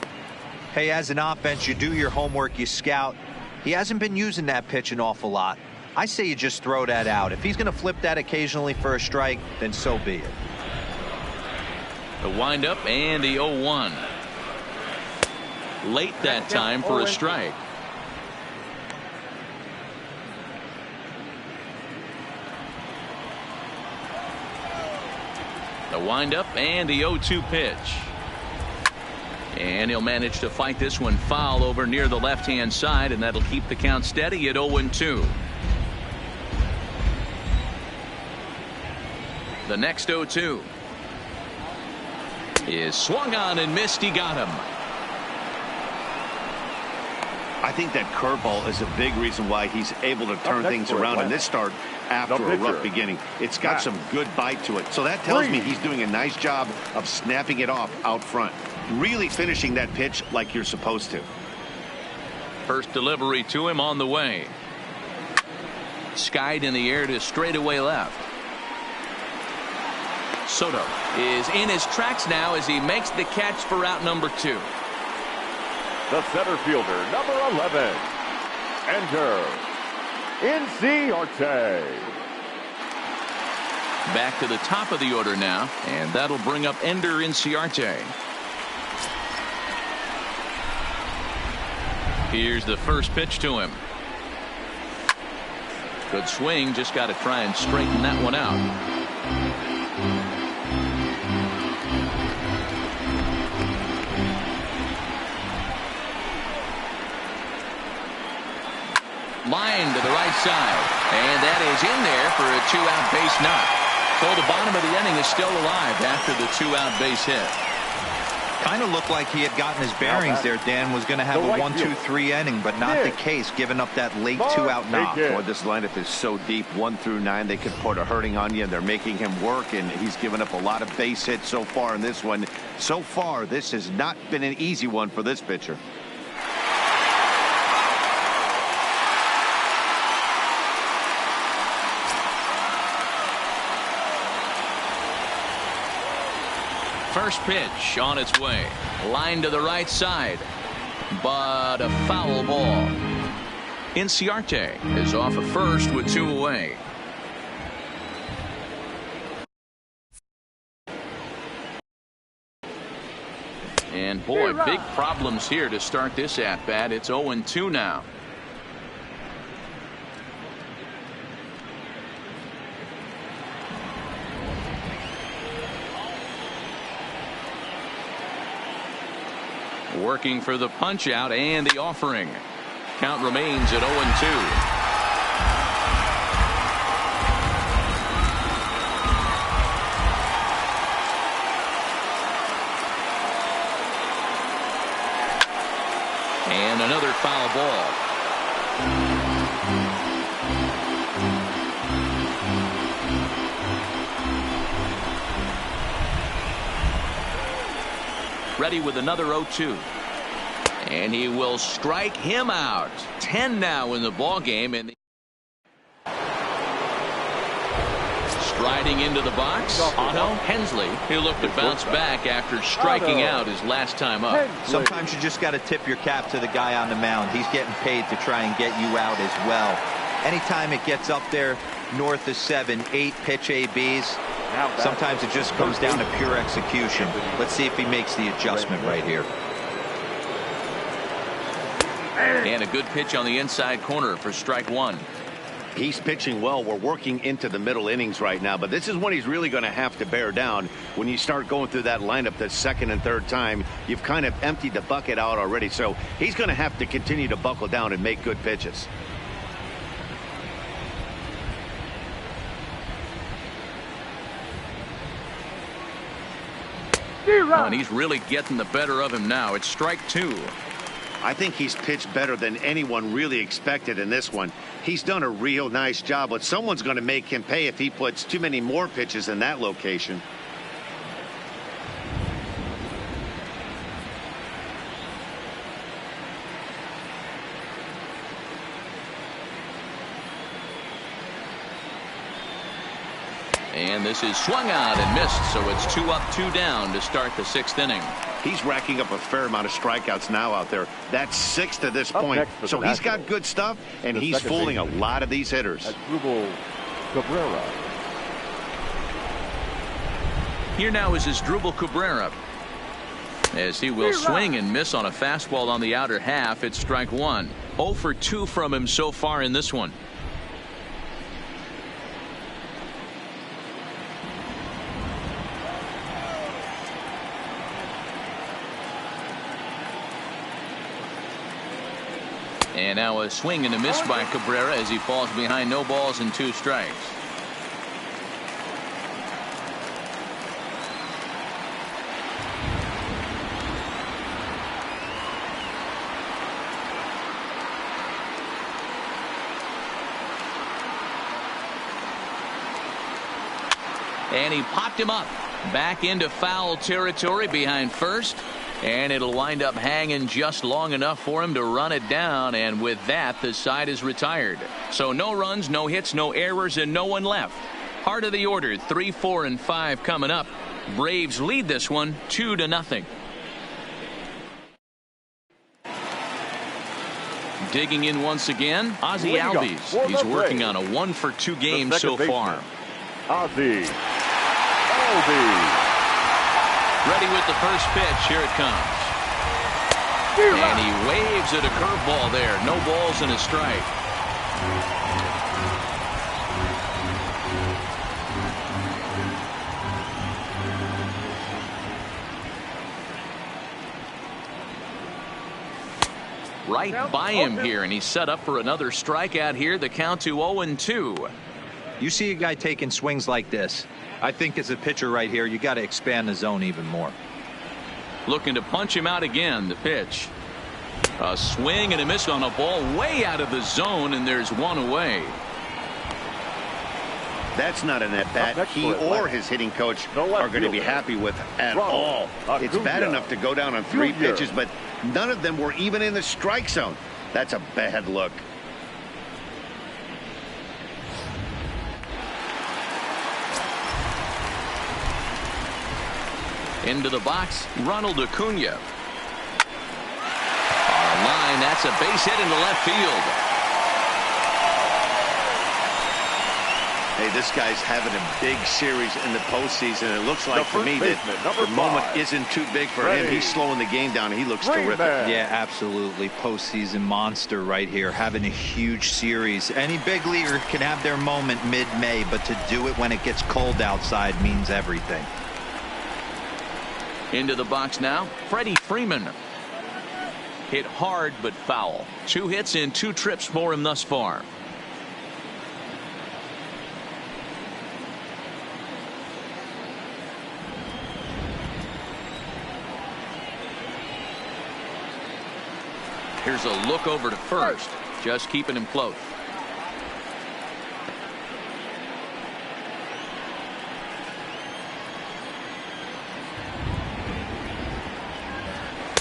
S4: Hey, as an offense, you do your homework, you scout. He hasn't been using that pitch an awful lot. I say you just throw that out. If he's going to flip that occasionally for a strike, then so be it.
S1: The windup and the 0-1. Late that time for a strike. The windup and the 0-2 pitch. And he'll manage to fight this one foul over near the left-hand side, and that'll keep the count steady at 0-2. The next 0-2 is swung on and missed. He got him.
S2: I think that curveball is a big reason why he's able to turn things around in this start after a rough beginning. It's got some good bite to it. So that tells me he's doing a nice job of snapping it off out front. Really finishing that pitch like you're supposed to.
S1: First delivery to him on the way. Skied in the air to straightaway left. Soto is in his tracks now as he makes the catch for out number 2.
S6: The center fielder, number 11, enter NLCS.
S1: Back to the top of the order now, and that'll bring up Ender Inciarte. Here's the first pitch to him. Good swing, just got to try and straighten that one out. Line to the right side, and that is in there for a 2-out base knock. So the bottom of the inning is still alive after the 2-out base hit.
S4: Kind of looked like he had gotten his bearings there. Dan was going to have a 1-2-3 inning, but not the case, giving up that late 2-out knock.
S2: Boy, this lineup is so deep, 1 through 9. They could put a hurting on you, and they're making him work, and he's given up a lot of base hits so far in this one. So far, this has not been an easy one for this pitcher.
S1: First pitch on its way. Line to the right side. But a foul ball. Inciarte is off at first with 2 away. And boy, big problems here to start this at-bat. It's 0-2 now. Working for the punch out and the offering. Count remains at 0-2. And another foul ball. Ready with another 0-2. And he will strike him out. 10 now in the ball game. And striding into the box, Otto Hensley. He'll look to bounce back after striking out his last time up.
S4: Sometimes you just got to tip your cap to the guy on the mound. He's getting paid to try and get you out as well. Anytime it gets up there north of 7, 8 pitch ABs, sometimes it just comes down to pure execution. Let's see if he makes the adjustment right here.
S1: And a good pitch on the inside corner for strike 1.
S2: He's pitching well. We're working into the middle innings right now, but this is when he's really going to have to bear down. When you start going through that lineup the second and third time, you've kind of emptied the bucket out already. So he's going to have to continue to buckle down and make good pitches.
S1: Oh, and he's really getting the better of him now. It's strike 2.
S2: I think he's pitched better than anyone really expected in this one. He's done a real nice job, but someone's going to make him pay if he puts too many more pitches in that location.
S1: And this is swung out and missed, so it's 2 up, 2 down to start the 6th inning.
S2: He's racking up a fair amount of strikeouts now out there. That's 6 to this point. So he's got good stuff, and he's fooling a lot of these hitters.
S6: Cabrera.
S1: Here now is Asdrubal Cabrera, as he will swing and miss on a fastball on the outer half. It's strike 1. 0 for 2 from him so far in this one. And now a swing and a miss by Cabrera as he falls behind, no balls and 2 strikes. And he popped him up back into foul territory behind first. And it'll wind up hanging just long enough for him to run it down. And with that, the side is retired. So no runs, no hits, no errors, and no one left. Heart of the order, 3, 4, and 5 coming up. Braves lead this one 2-0. Digging in once again, Ozzie Albies. He's working on a 1 for 2 game so far.
S6: Ozzie Albies.
S1: Ready with the first pitch. Here it comes. And he waves at a curveball there. No balls and a strike. Right by him here, and he's set up for another strikeout here. The count to 0-2.
S4: You see a guy taking swings like this. I think as a pitcher right here, you got to expand the zone even more.
S1: Looking to punch him out again. The pitch. A swing and a miss on a ball way out of the zone, and there's 1 away.
S2: That's not an at-bat he or his hitting coach are going to be happy with at all. It's bad enough to go down on 3 pitches, but none of them were even in the strike zone. That's a bad look.
S1: Into the box, Ronald Acuna. On a line, that's a base hit into left field.
S2: Hey, this guy's having a big series in the postseason. It looks like for me that the moment isn't too big for him. He's slowing the game down. He looks terrific.
S4: Yeah, absolutely. Postseason monster right here, having a huge series. Any big leaguer can have their moment mid-May, but to do it when it gets cold outside means everything.
S1: Into the box now, Freddie Freeman. Hit hard but foul. 2 hits in 2 trips for him thus far. Here's a look over to first, just keeping him close.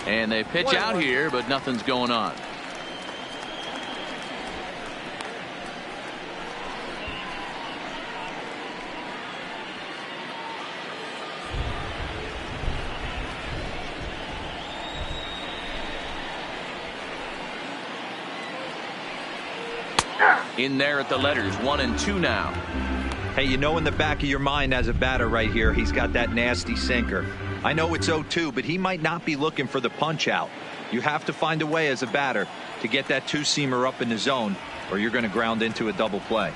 S1: And they pitch out here, but nothing's going on. In there at the letters, 1 and 2 now.
S4: Hey, you know in the back of your mind as a batter right here, he's got that nasty sinker. I know it's 0-2, but he might not be looking for the punch out. You have to find a way as a batter to get that 2-seamer up in the zone, or you're going to ground into a double play.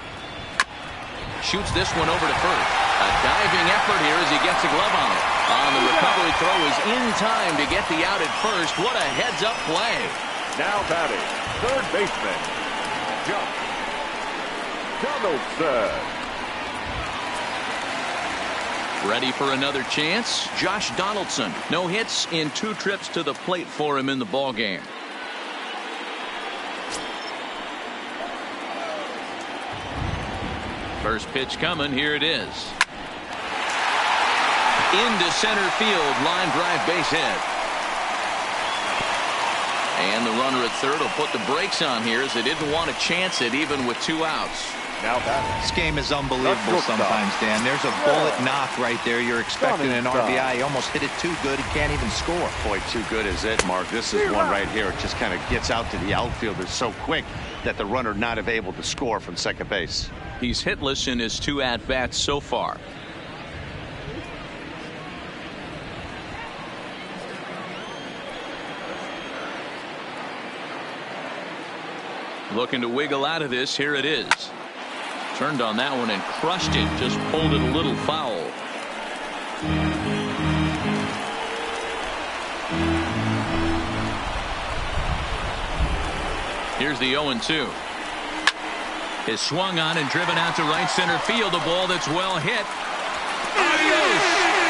S1: Shoots this one over to first. A diving effort here as he gets a glove on it. On the recovery throw is in time to get the out at first. What a heads-up play.
S6: Now batting, third baseman, Donaldson.
S1: Ready for another chance? Josh Donaldson. No hits in 2 trips to the plate for him in the ballgame. First pitch coming. Here it is. Into center field. Line drive, base hit. And the runner at third will put the brakes on here as they didn't want to chance it even with 2 outs.
S6: Now batting.
S4: This game is unbelievable sometimes, Dan. There's a bullet knock right there. You're expecting an RBI. He almost hit it too good. He can't even score.
S2: Boy, too good is it, Mark. This is one right here. It just kind of gets out to the outfielder so quick that the runner not able to score from second base.
S1: He's hitless in his 2 at-bats so far. Looking to wiggle out of this. Here it is. Turned on that one and crushed it. Just pulled it a little foul. Here's the 0-2. Is swung on and driven out to right center field. A ball that's well hit. Adios,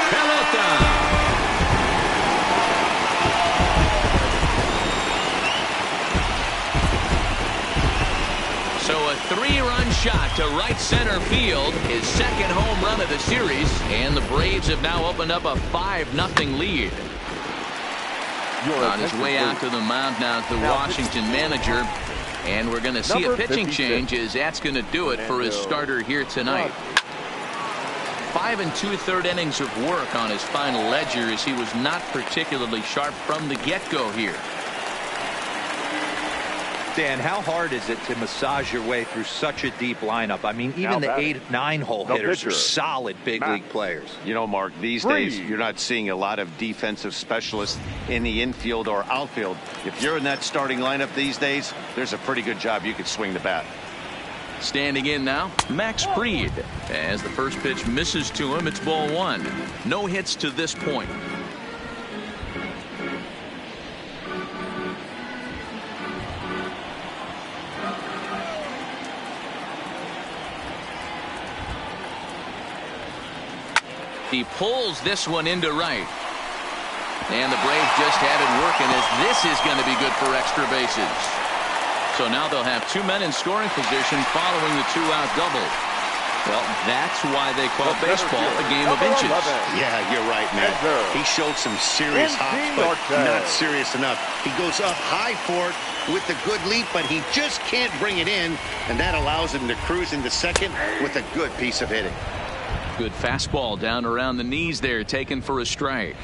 S1: pelota. So a 3-run shot to right center field, his second home run of the series, and the Braves have now opened up a 5-0 lead. On his way out to the mound now is the Washington manager, and we're going to see a pitching change as that's going to do it for his starter here tonight. 5 2/3 innings of work on his final ledger as he was not particularly sharp from the get-go here.
S4: Dan, how hard is it to massage your way through such a deep lineup? I mean, even the 8-9 hole hitters are solid big league players.
S2: You know, Mark, these days you're not seeing a lot of defensive specialists in the infield or outfield. If you're in that starting lineup these days, there's a pretty good job you could swing the bat.
S1: Standing in now, Max Fried. As the first pitch misses to him, it's ball 1. No hits to this point. He pulls this one into right. And the Braves just had it working as this is going to be good for extra bases. So now they'll have 2 men in scoring position following the 2-out double. Well, that's why they call baseball a game of inches.
S2: Yeah, you're right, man. He showed some serious hops, but not serious enough. He goes up high for it with a good leap, but he just can't bring it in, and that allows him to cruise into second with a good piece of hitting.
S1: Good fastball down around the knees there, taken for a strike.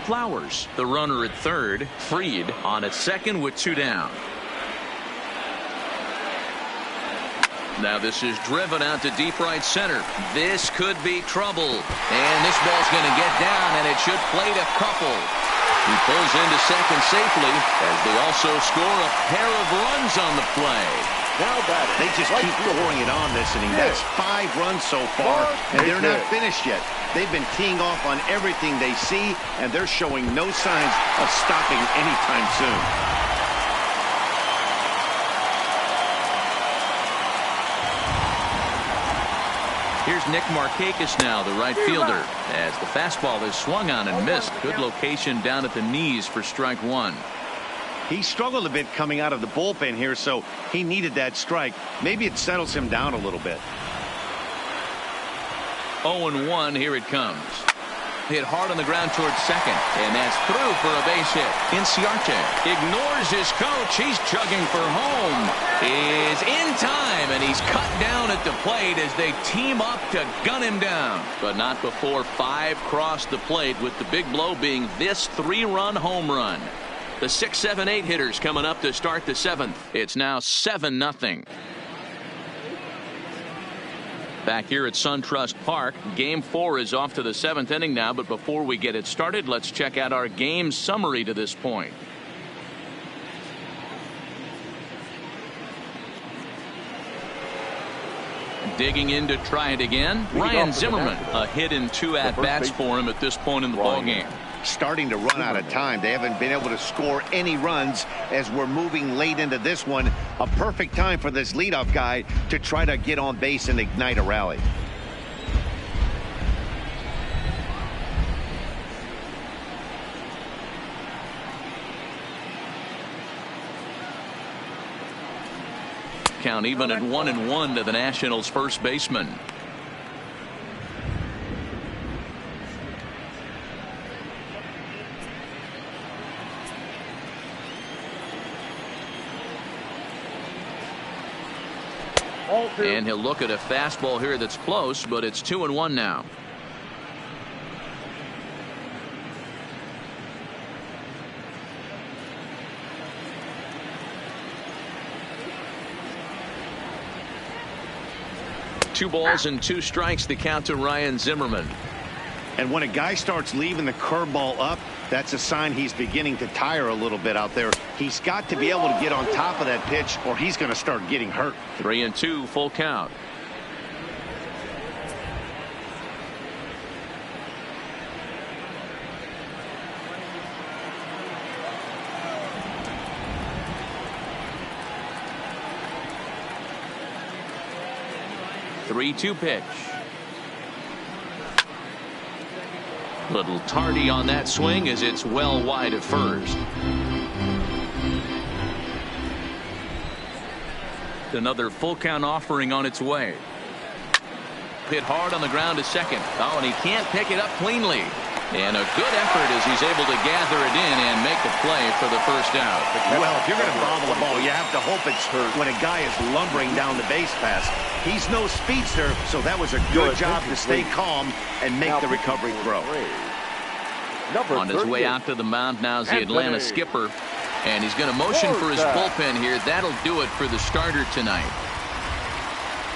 S1: Flowers, the runner at third. Fried on at second with 2 down. Now this is driven out to deep right center. This could be trouble. And this ball's going to get down, and it should plate a couple. He pulls into second safely as they also score a pair of runs on the play.
S6: Now batting.
S2: They just keep pouring it on this inning. That's 5 runs so far, and they're not finished yet. They've been teeing off on everything they see, and they're showing no signs of stopping anytime soon.
S1: Here's Nick Markakis now, the right fielder, as the fastball is swung on and missed. Good location down at the knees for strike 1.
S2: He struggled a bit coming out of the bullpen here, so he needed that strike. Maybe it settles him down a little bit.
S1: 0-1, here it comes. Hit hard on the ground towards second, and that's through for a base hit. Inciarte ignores his coach. He's chugging for home. Is in time, and he's cut down at the plate as they team up to gun him down. But not before 5 crossed the plate, with the big blow being this 3-run home run. The 6, 7, 8 hitters coming up to start the 7th. It's now 7-0. Back here at SunTrust Park, Game 4 is off to the 7th inning now, but before we get it started, let's check out our game summary to this point. Digging in to try it again, Ryan Zimmerman. A hit in 2 at-bats for him at this point in the ballgame.
S2: starting to run out of time. They haven't been able to score any runs as we're moving late into this one. A perfect time for this leadoff guy to try to get on base and ignite a rally.
S1: Count even at 1-1 to the Nationals' first baseman. And he'll look at a fastball here that's close, but it's 2-1 now. Two balls and two strikes, the count to Ryan Zimmerman.
S2: And when a guy starts leaving the curveball up, that's a sign he's beginning to tire a little bit out there. He's got to be able to get on top of that pitch or he's going to start getting hurt.
S1: 3-2, full count. Three-two pitch. Little tardy on that swing as it's well wide at first. Another full count offering on its way. Hit hard on the ground to second. Oh, and he can't pick it up cleanly. And a good effort as he's able to gather it in and make the play for the first out.
S2: Well, if you're going to bobble a ball, you have to hope it's when a guy is lumbering down the base pass. He's no speedster, so that was a good job to stay calm and make the recovery throw.
S1: On his way out to the mound now is the Atlanta skipper. And he's going to motion for his bullpen here. That'll do it for the starter tonight.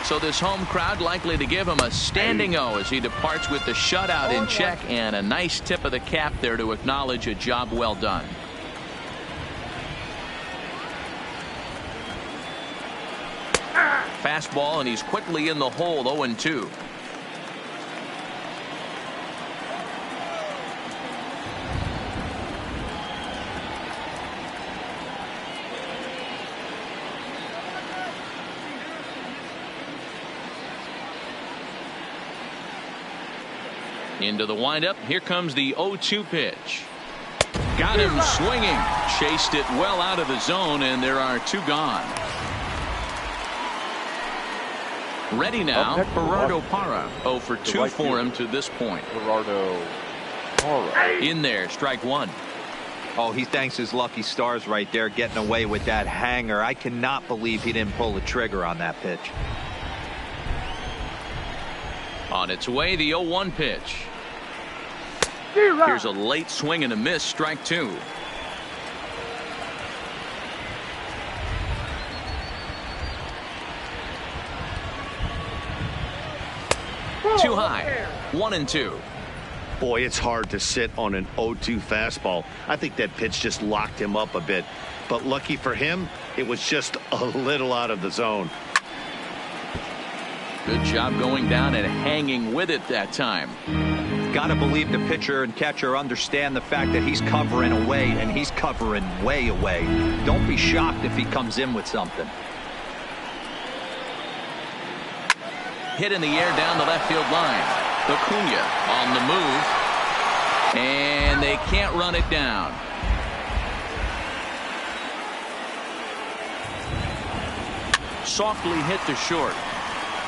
S1: So this home crowd likely to give him a standing O as he departs with the shutout in check and a nice tip of the cap there to acknowledge a job well done. Fastball and he's quickly in the hole. 0-2. Into the windup. Here comes the 0-2 pitch. Got him swinging. Chased it well out of the zone, and there are two gone. Ready now, Gerardo Parra. 0 for 2 for him to this point.
S6: Gerardo Parra.
S1: In there, strike one.
S4: Oh, he thanks his lucky stars right there, getting away with that hanger. I cannot believe he didn't pull the trigger on that pitch.
S1: On its way, the 0-1 pitch. Here's a late swing and a miss, strike two. Too high. 1-2.
S2: Boy, it's hard to sit on an 0-2 fastball. I think that pitch just locked him up a bit. But lucky for him, it was just a little out of the zone.
S1: Good job going down and hanging with it that time.
S4: Got to believe the pitcher and catcher understand the fact that he's covering away, and he's covering way away. Don't be shocked if he comes in with something.
S1: Hit in the air down the left field line. Acuna on the move. And they can't run it down. Softly hit to short.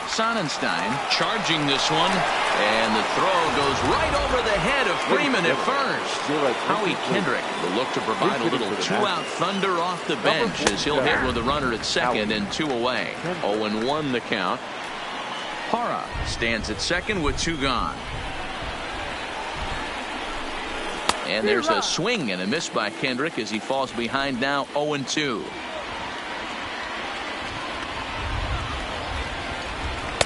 S1: Sonnenstein charging this one, and the throw goes right over the head of Freeman at first. Howie Kendrick will look to provide a little two-out thunder off the bench as he'll hit with a runner at second and two away. 0-1 the count. Parra stands at second with two gone. And there's a swing and a miss by Kendrick as he falls behind now. 0-2.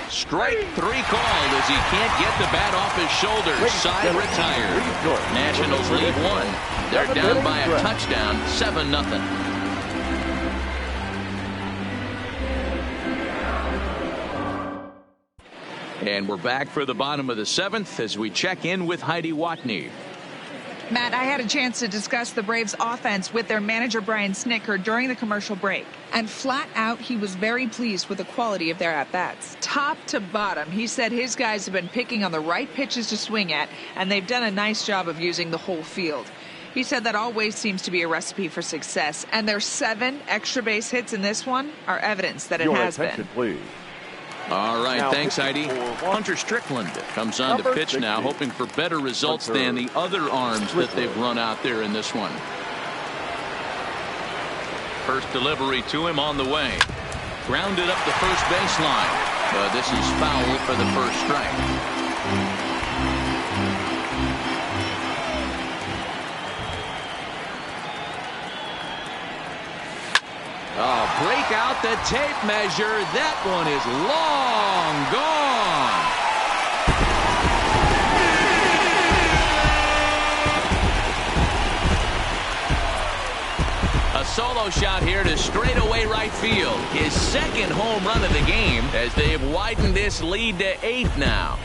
S1: Strike three called as he can't get the bat off his shoulders. Side retired. Nationals lead one. They're down by a touchdown, 7-0. And we're back for the bottom of the seventh as we check in with Heidi Watney.
S5: Matt, I had a chance to discuss the Braves offense with their manager Brian Snitker during the commercial break. And flat out, he was very pleased with the quality of their at-bats. Top to bottom, he said his guys have been picking on the right pitches to swing at, and they've done a nice job of using the whole field. He said that always seems to be a recipe for success, and their 7 extra base hits in this one are evidence that it has been.
S6: Please.
S1: All right,
S6: Now,
S1: thanks, Heidi. Hunter Strickland comes on to pitch
S6: 60.
S1: now, hoping for better results than the other arms that they've run out there in this one. First delivery to him on the way. Grounded up the first baseline. But this is foul for the first strike. Oh, break out the tape measure. That one is long gone. A solo shot here to straightaway right field. His second home run of the game as they've widened this lead to 8 now.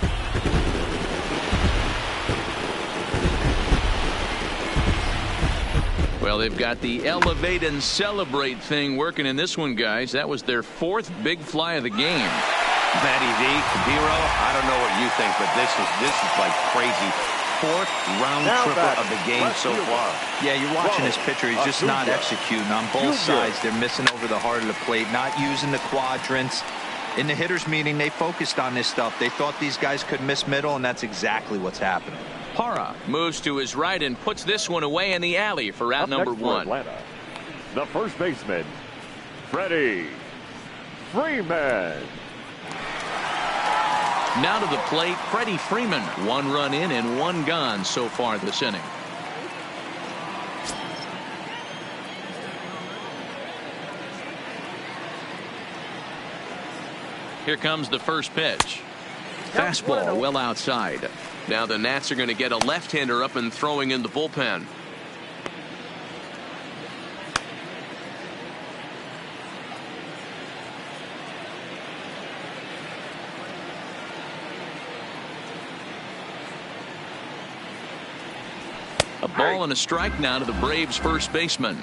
S1: Well, they've got the elevate and celebrate thing working in this one, guys. That was their 4th big fly of the game.
S2: MLBThe, Cabiro, I don't know what you think, but this is like crazy. 4th round triple of the game so far.
S4: Yeah, you're watching this pitcher. He's just not executing on both sides. They're missing over the heart of the plate, not using the quadrants. In the hitters meeting, they focused on this stuff. They thought these guys could miss middle, and that's exactly what's happening.
S1: Parra moves to his right and puts this one away in the alley for out number 1.
S6: Atlanta, the first baseman, Freddie Freeman.
S1: Now to the plate, Freddie Freeman. 1 run in and 1 gone so far this inning. Here comes the first pitch. Fastball well outside. Now the Nats are going to get a left-hander up and throwing in the bullpen. A ball and a strike now to the Braves first baseman.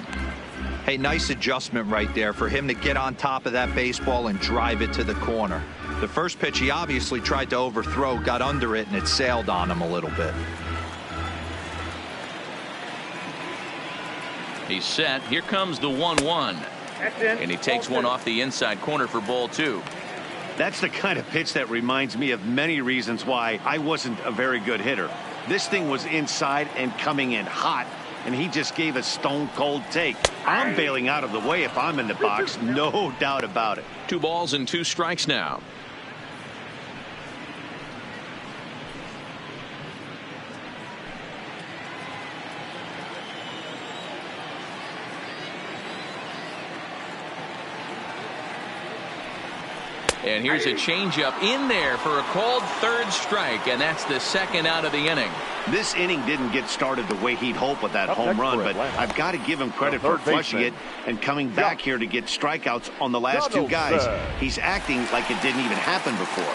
S4: Hey, nice adjustment right there for him to get on top of that baseball and drive it to the corner. The first pitch he obviously tried to overthrow, got under it, and it sailed on him a little bit.
S1: He's set. Here comes the 1-1. And he takes one off the inside corner for ball 2.
S2: That's the kind of pitch that reminds me of many reasons why I wasn't a very good hitter. This thing was inside and coming in hot, and he just gave a stone-cold take. I'm bailing out of the way if I'm in the box, no doubt about it.
S1: 2 balls and 2 strikes now. And here's a changeup in there for a called 3rd strike, and that's the 2nd out of the inning.
S2: This inning didn't get started the way he'd hoped with that home run, but I've got to give him credit for flushing it and coming back here to get strikeouts on the last 2 guys. He's acting like it didn't even happen before.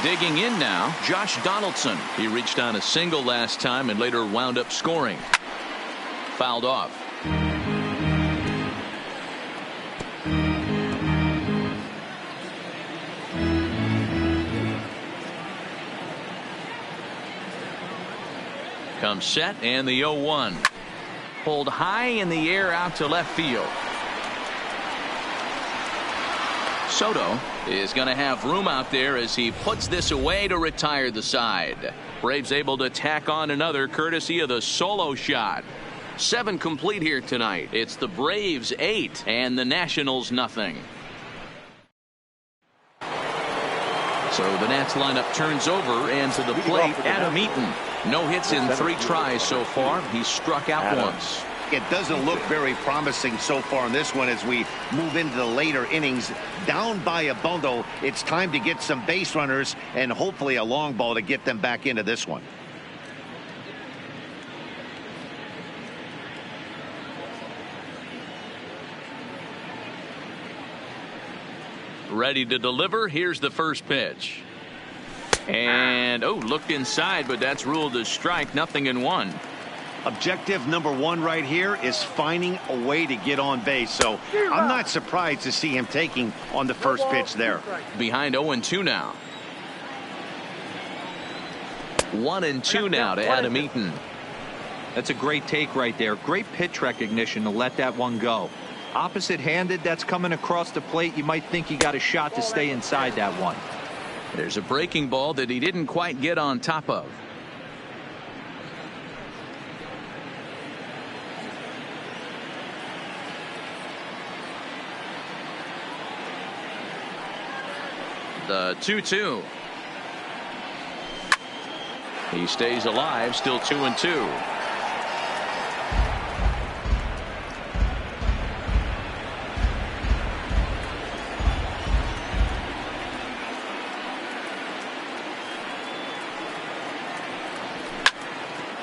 S1: Digging in now, Josh Donaldson. He reached on a single last time and later wound up scoring. Fouled off. Comes set and the 0-1. Pulled high in the air out to left field. Soto is going to have room out there as he puts this away to retire the side. Braves able to tack on another courtesy of the solo shot. 7 complete here tonight. It's the Braves 8 and the Nationals nothing. So the Nats lineup turns over, and to the plate, Adam Eaton. No hits in 3 tries so far. He's struck out once.
S2: It doesn't look very promising so far in this one as we move into the later innings. Down by a bundle, it's time to get some base runners and hopefully a long ball to get them back into this one.
S1: Ready to deliver. Here's the first pitch. And, oh, looked inside, but that's ruled a strike. 0-1.
S2: Objective number one right here is finding a way to get on base. So I'm not surprised to see him taking on the first pitch there.
S1: Behind 0-2 now. 1-2 now to Adam Eaton.
S4: That's a great take right there. Great pitch recognition to let that one go. Opposite-handed, that's coming across the plate. You might think he got a shot to stay inside that one.
S1: There's a breaking ball that he didn't quite get on top of. The 2-2. He stays alive, still 2-2.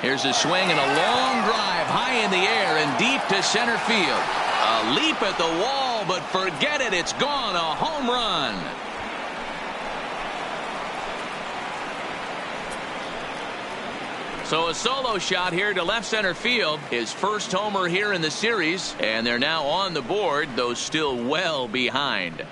S1: Here's a swing and a long drive high in the air and deep to center field. A leap at the wall, but forget it. It's gone. A home run. So a solo shot here to left center field. His first homer here in the series. And they're now on the board, though still well behind.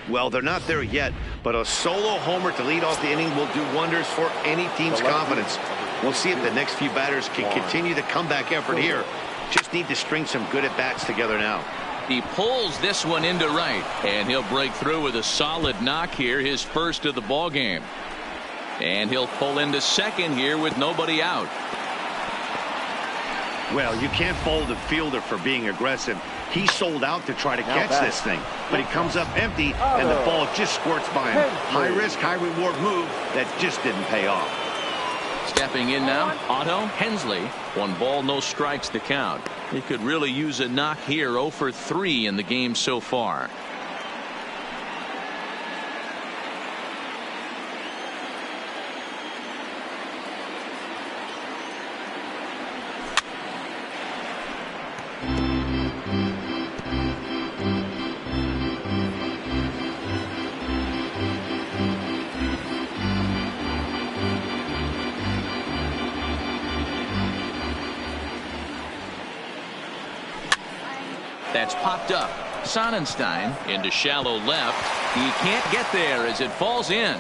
S2: Well, they're not there yet, but a solo homer to lead off the inning will do wonders for any team's confidence. We'll see if the next few batters can continue the comeback effort here. Just need to string some good at-bats together now.
S1: He pulls this one into right, and he'll break through with a solid knock here, his first of the ball game. And he'll pull into second here with nobody out.
S2: Well, you can't fault the fielder for being aggressive. He sold out to try to catch this thing, but he comes up empty, and the ball just squirts by him. High risk, high reward move that just didn't pay off.
S1: Stepping in now, Otto Hensley. 1 ball, no strikes to count. He could really use a knock here. 0 for 3 in the game so far. That's popped up. Sonnenstein into shallow left. He can't get there as it falls in.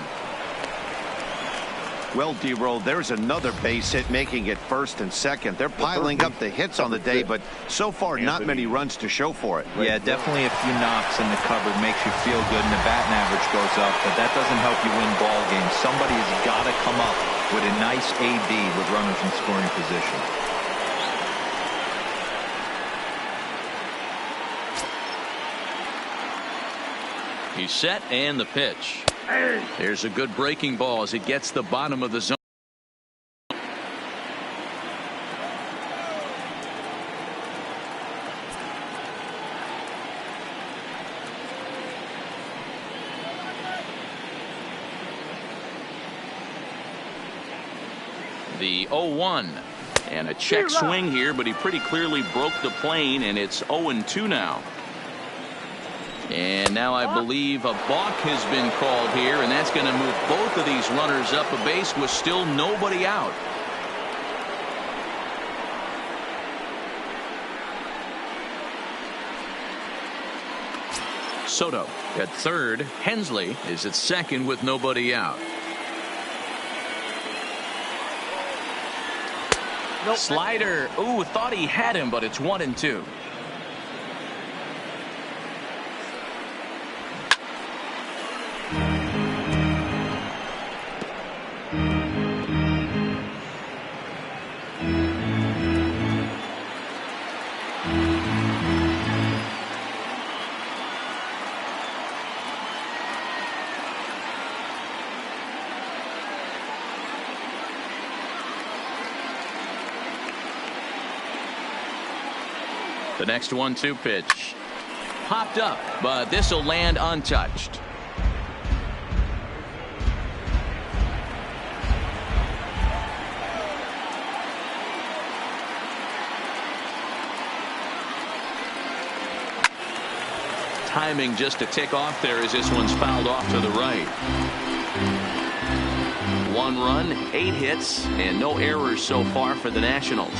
S2: Well, D-Roll, there's another base hit making it first and second. They're piling up the hits on the day, but so far not many runs to show for it.
S4: Yeah, definitely a few knocks in the cupboard makes you feel good, and the batting average goes up, but that doesn't help you win ball games. Somebody has got to come up with a nice AB with runners in scoring position.
S1: He's set and the pitch. There's a good breaking ball as it gets the bottom of the zone. The 0-1 and a check swing here, but he pretty clearly broke the plane, and it's 0-2 now. And now I believe a balk has been called here, and that's going to move both of these runners up a base with still nobody out. Soto at third. Hensley is at second with nobody out. Slider. Ooh, thought he had him, but it's 1-2. The next 1-2 pitch. Popped up, but this will land untouched. timing just to tick off there as this one's fouled off to the right. 1 run, 8 hits, and no errors so far for the Nationals.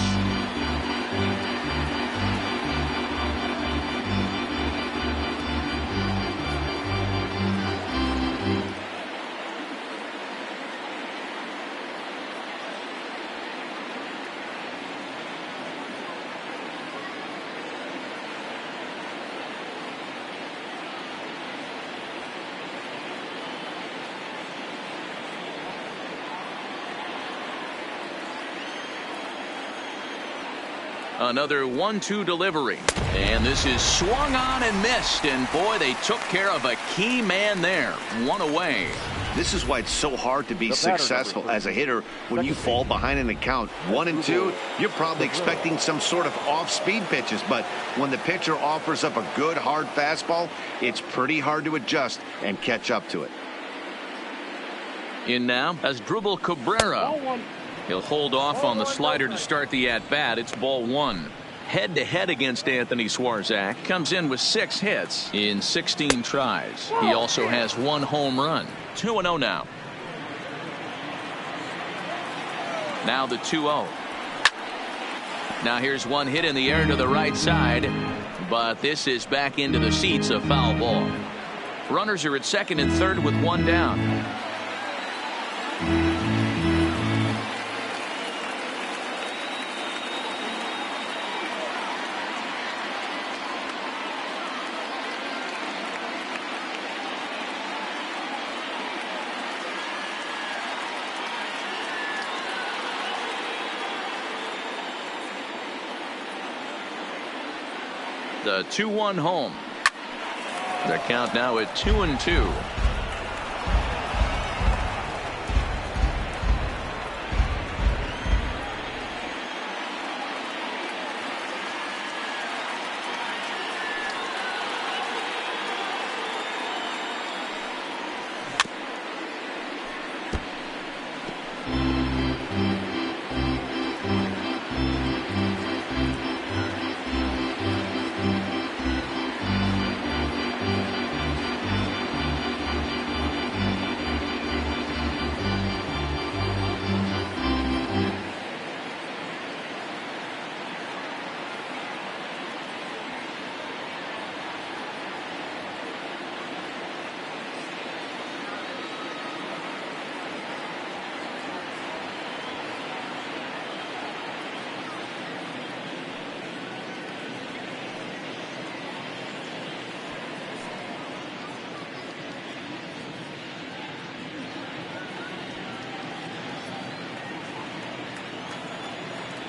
S1: Another 1-2 delivery, and this is swung on and missed, and boy, they took care of a key man there. 1 away.
S2: This is why it's so hard to be successful as a hitter when you fall behind in the count. 1 and 2, you're probably expecting some sort of off-speed pitches, but when the pitcher offers up a good hard fastball, it's pretty hard to adjust and catch up to it.
S1: In now as Dribble Cabrera. He'll hold off on the slider to start the at-bat. It's ball 1. Head-to-head against Anthony Swarzak. Comes in with 6 hits in 16 tries. He also has 1 home run. 2-0 now. Now the 2-0. Now here's 1 hit in the air to the right side, but this is back into the seats, a foul ball. Runners are at second and third with 1 down. The 2-1 home. The count now at 2-2.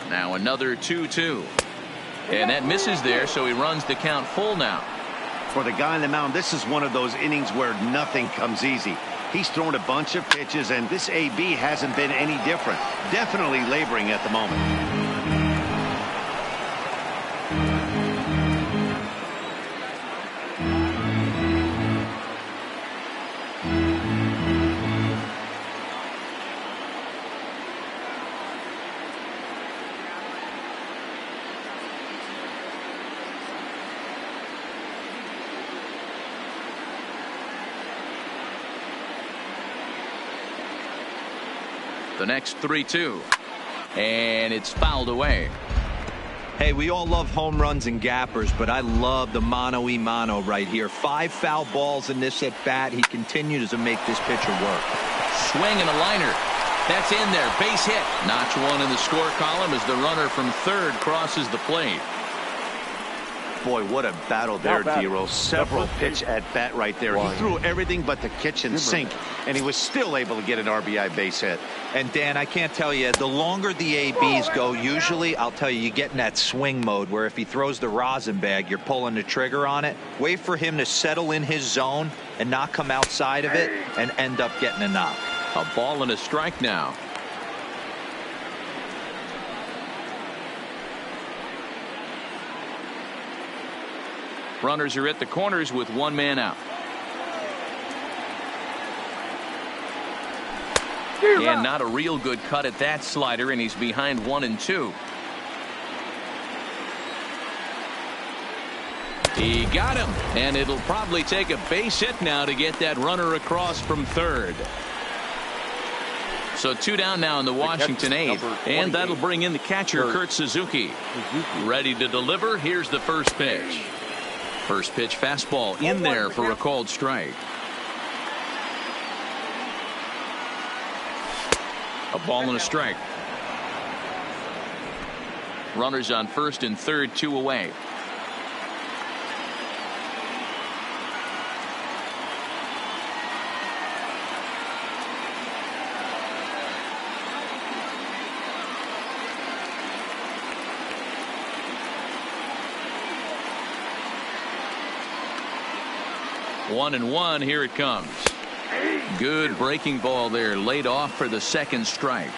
S1: Now another 2-2. And that misses there, so he runs the count full now.
S2: For the guy on the mound, this is one of those innings where nothing comes easy. He's thrown a bunch of pitches, and this AB hasn't been any different. Definitely laboring at the moment.
S1: The next 3-2, and it's fouled away.
S4: Hey, we all love home runs and gappers, but I love the mano-y-mano right here. 5 foul balls in this at bat. He continues to make this pitcher work.
S1: Swing and a liner. That's in there. Base hit. Notch 1 in the score column as the runner from third crosses the plate.
S2: Boy, what a battle there, Dero. Several pitch at bat right there. He threw everything but the kitchen sink, and he was still able to get an RBI base hit.
S4: And Dan, I can't tell you, the longer the ABs go, usually, I'll tell you get in that swing mode where if he throws the rosin bag, you're pulling the trigger on it. Wait for him to settle in his zone and not come outside of it and end up getting a knock.
S1: A ball and a strike now. Runners are at the corners with 1 man out. And not a real good cut at that slider, and he's behind 1-2. He got him, and it'll probably take a base hit now to get that runner across from third. So 2 down now in the Washington 8th, and that'll bring in the catcher, Kurt Suzuki. Ready to deliver. Here's the first pitch. First pitch fastball in there for a called strike. A ball and a strike. Runners on first and third, 2 away. One and one. Here it comes. Good breaking ball there, laid off for the second strike.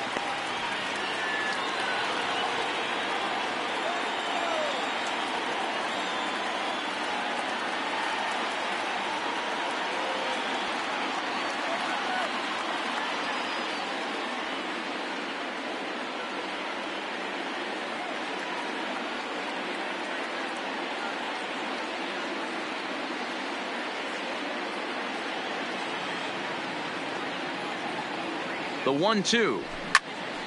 S1: The 1-2.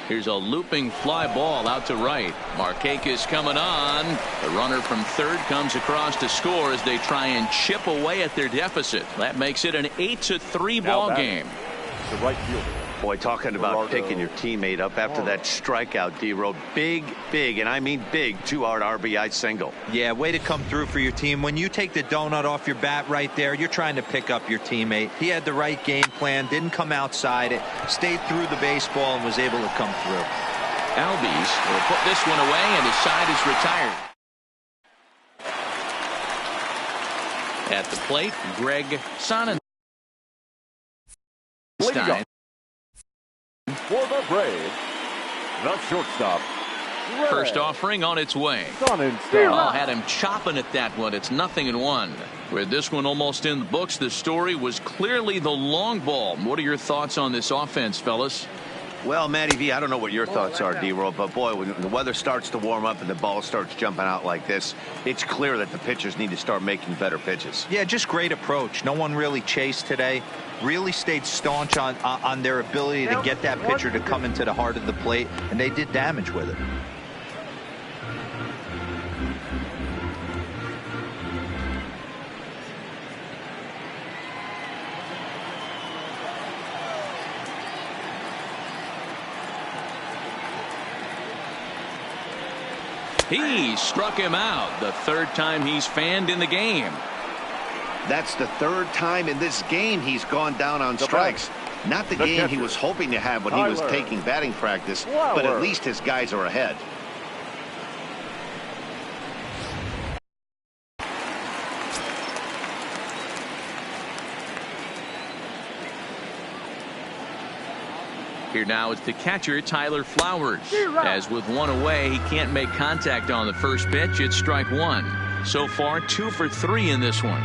S1: Here's a looping fly ball out to right. Markakis coming on. The runner from third comes across to score as they try and chip away at their deficit. That makes it an 8-3 ball game.
S6: The right fielder.
S2: Boy, talking about picking your teammate up after that strikeout, D-Road. Big, and I mean big, 2-out RBI single.
S4: Yeah, way to come through for your team. When you take the donut off your bat right there, you're trying to pick up your teammate. He had the right game plan, didn't come outside it, stayed through the baseball, and was able to come through.
S1: Albies will put this one away, and his side is retired. At the plate, Greg Sonnenstein.
S6: For the Braves, the shortstop.
S1: First offering on its way.
S6: Sonnenstein.
S1: Had him chopping at that one. It's 0-1. With this one almost in the books, the story was clearly the long ball. What are your thoughts on this offense, fellas?
S2: Well, MLBThe, I don't know what your thoughts are, D-Roll, but boy, when the weather starts to warm up and the ball starts jumping out like this, it's clear that the pitchers need to start making better pitches.
S4: Yeah, just great approach. No one really chased today. Really stayed staunch on their ability to get that pitcher to come into the heart of the plate, and they did damage with it.
S1: He struck him out. The third time he's fanned in the game.
S2: That's the third time in this game he's gone down on strikes. Not the game he was hoping to have when he was taking batting practice, but at least his guys are ahead.
S1: Here now is the catcher, Tyler Flowers. As with one away, he can't make contact on the first pitch. It's strike one. So far, 2 for 3 in this one.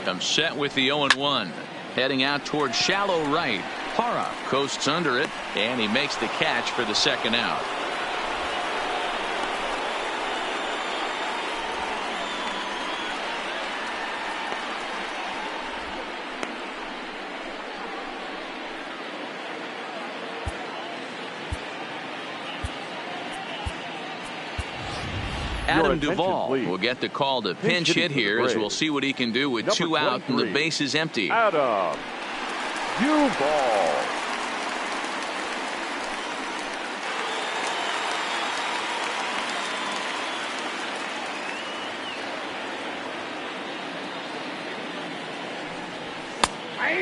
S1: Comes set with the 0-1. Heading out towards shallow right. Parra coasts under it, and he makes the catch for the second out. Adam Duvall will get the call to pinch hit here, as we'll see what he can do with 2 out and the base is empty.
S6: Adam Duvall.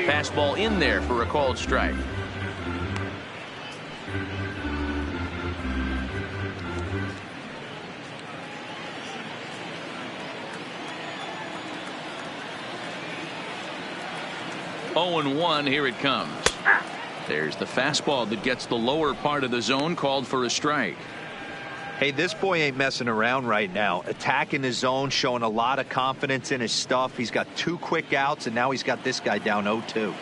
S1: Fastball in there for a called strike. Oh, and 1. Here it comes. There's the fastball that gets the lower part of the zone, called for a strike.
S4: Hey, this boy ain't messing around right now. Attacking his zone, showing a lot of confidence in his stuff. He's got 2 quick outs, and now he's got this guy down 0-2.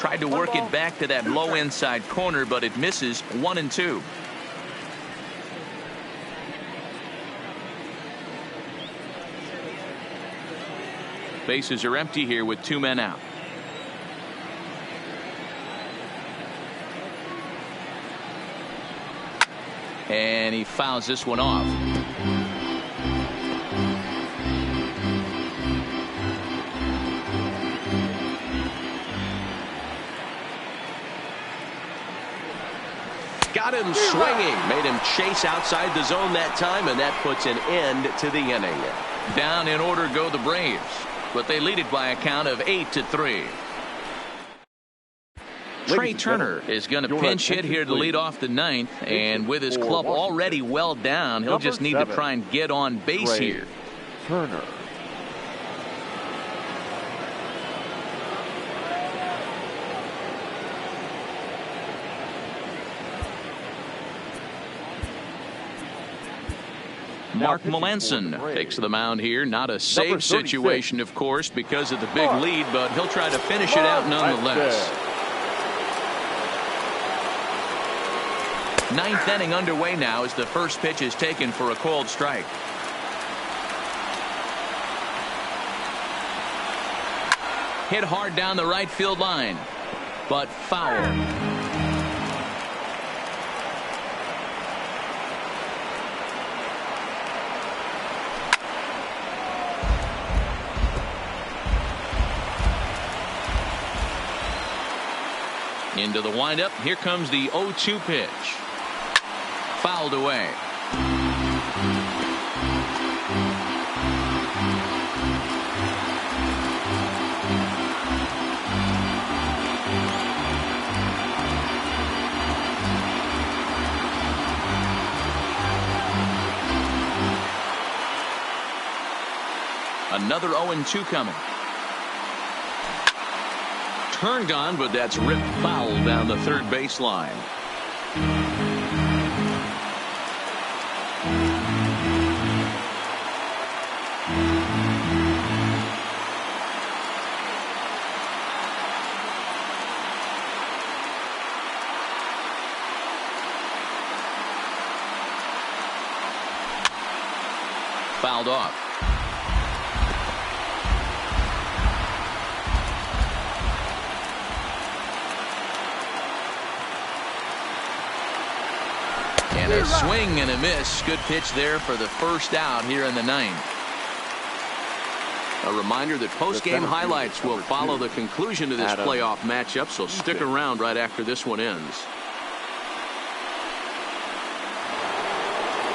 S1: Tried to work it back to that low inside corner, but it misses. 1-2. Bases are empty here with 2 men out. And he fouls this one off.
S3: Got him swinging. Made him chase outside the zone that time, and that puts an end to the inning.
S1: Down in order go the Braves, but they lead it by a count of 8-3. Trey Turner is going to pinch hit here to lead off the 9th, and with his club already well down, he'll just need to try and get on base here.
S6: Turner.
S1: Mark Melanson takes the mound here. Not a save situation, of course, because of the big lead, but he'll try to finish it out nonetheless. 9th inning underway now as the first pitch is taken for a called strike. Hit hard down the right field line, but foul. Into the windup. Here comes the 0-2 pitch. Fouled away. Another 0-2 coming. Turned on, but that's ripped foul down the third baseline. Fouled off. And a swing and a miss. Good pitch there for the first out here in the 9th.
S3: A reminder that post-game highlights will follow the conclusion of this playoff matchup, so stick around right after this one ends.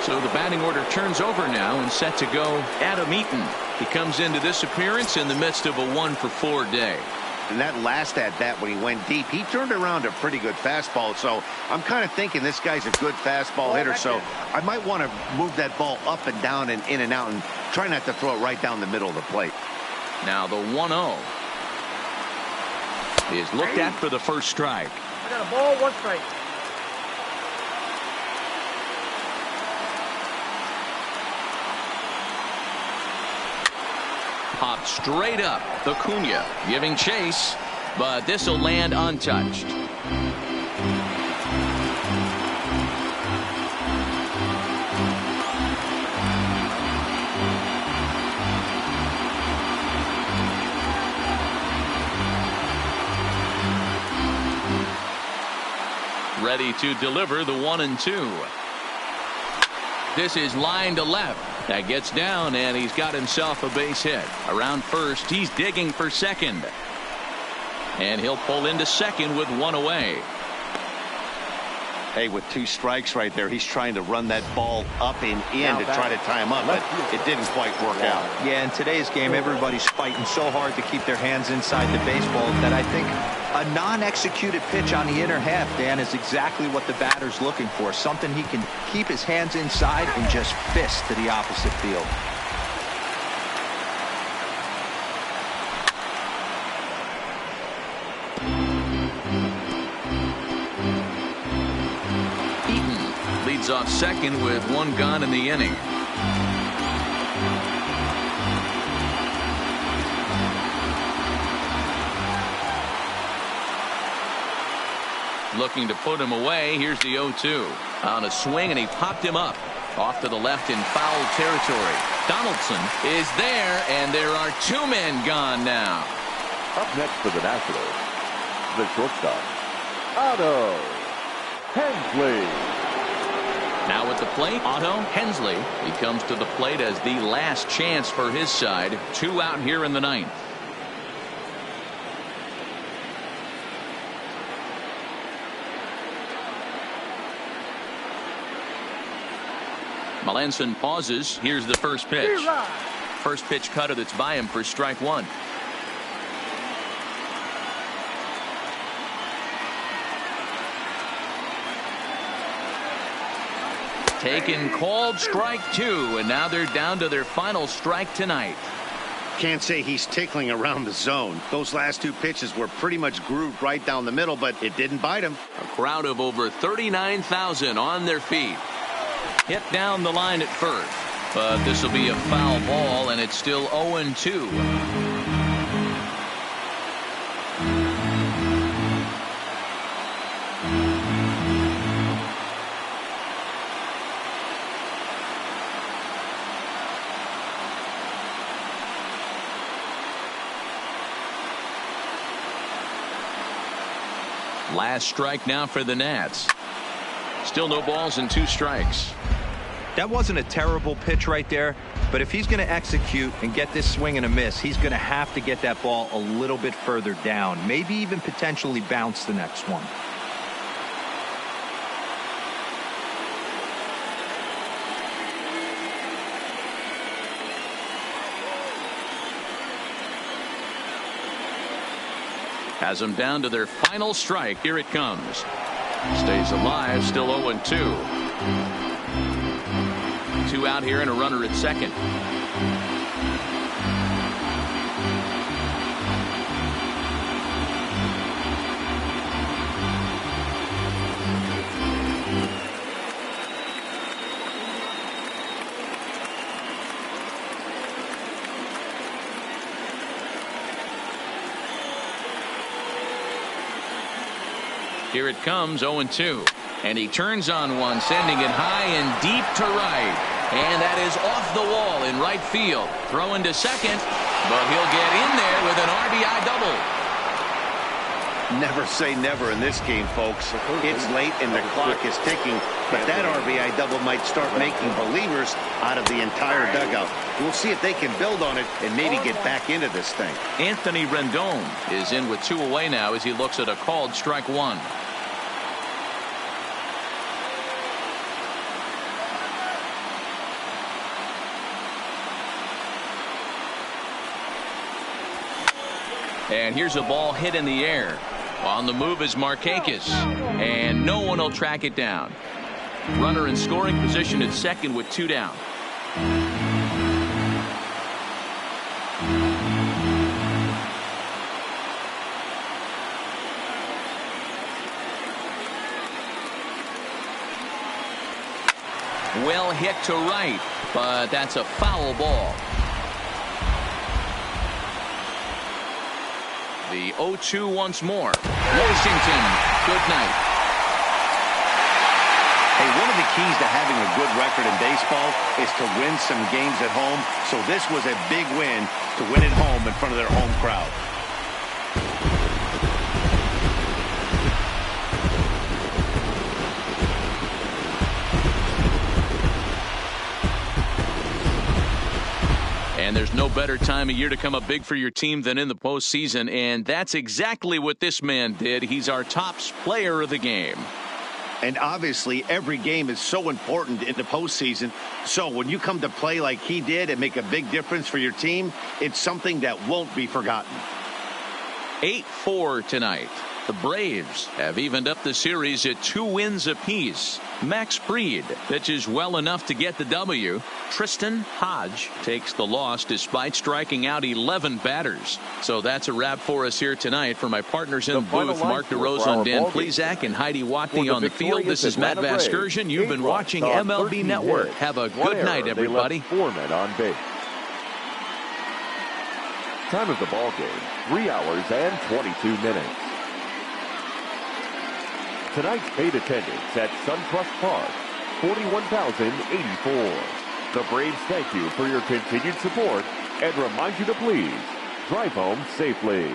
S1: So the batting order turns over now and set to go Adam Eaton. He comes into this appearance in the midst of a 1-for-4 day.
S2: And that last at-bat when he went deep, he turned around a pretty good fastball. So I'm kind of thinking this guy's a good fastball hitter. So I might want to move that ball up and down and in and out and try not to throw it right down the middle of the plate.
S1: Now the 1-0 is looked at for the first strike.
S7: I got a ball, 1 strike.
S1: Popped straight up. Acuna giving chase, but this will land untouched. Ready to deliver the 1-2. This is line to left. That gets down, and he's got himself a base hit. Around first, he's digging for second. And he'll pull into second with 1 away.
S2: Hey, with 2 strikes right there, he's trying to run that ball up and in to try to tie him up, but it didn't quite work out.
S4: Yeah, in today's game, everybody's fighting so hard to keep their hands inside the baseball that I think a non-executed pitch on the inner half, Dan, is exactly what the batter's looking for. Something he can keep his hands inside and just fist to the opposite field.
S1: Leads off second with 1 gone in the inning. looking to put him away. Here's the 0-2 on a swing, and he popped him up off to the left in foul territory. Donaldson is there, and there are 2 men gone now.
S6: Up next for the Nationals, the shortstop, Otto Hensley.
S1: Now at the plate, Otto Hensley. He comes to the plate as the last chance for his side. 2 out here in the 9th. Melanson pauses. Here's the first pitch. First pitch cutter that's by him for strike 1. Taken, called, strike 2, and now they're down to their final strike tonight.
S2: Can't say he's tickling around the zone. Those last 2 pitches were pretty much grooved right down the middle, but it didn't bite him.
S1: A crowd of over 39,000 on their feet. Hit down the line at first, but this will be a foul ball, and it's still 0-2. Last strike now for the Nats. Still no balls and 2 strikes.
S4: That wasn't a terrible pitch right there, but if he's going to execute and get this swing and a miss, he's going to have to get that ball a little bit further down, maybe even potentially bounce the next one.
S1: Has them down to their final strike. Here it comes. Stays alive, still 0-2. 2 out here and a runner at second. Here it comes, 0-2. And he turns on one, sending it high and deep to right. And that is off the wall in right field. Throwing to second, but he'll get in there with an RBI double.
S2: Never say never in this game, folks. It's late and the clock is ticking, but that RBI double might start making believers out of the entire dugout. We'll see if they can build on it and maybe get back into this thing.
S1: Anthony Rendon is in with 2 away now as he looks at a called strike 1. And here's a ball hit in the air. On the move is Markakis, and no one will track it down. Runner in scoring position at second with 2 down. Well hit to right, but that's a foul ball. The 0-2 once more. Washington, good night.
S2: Hey, one of the keys to having a good record in baseball is to win some games at home. So this was a big win to win at home in front of their home crowd.
S1: And there's no better time of year to come up big for your team than in the postseason, and that's exactly what this man did. He's our top player of the game.
S2: And obviously, every game is so important in the postseason. So when you come to play like he did and make a big difference for your team, it's something that won't be forgotten.
S1: 8-4 tonight. The Braves have evened up the series at 2 wins apiece. Max Fried pitches well enough to get the W. Tristan Hodge takes the loss despite striking out 11 batters. So that's a wrap for us here tonight. For my partners in the booth, Mark DeRosa and Dan Plezak and Heidi Watney on the field, this is Matt Vasgersian. You've been watching MLB Network. Have a good night, everybody.
S6: 4 men on base. Time of the ball game, 3 hours and 22 minutes. Tonight's paid attendance at SunTrust Park, 41,084. The Braves thank you for your continued support and remind you to please drive home safely.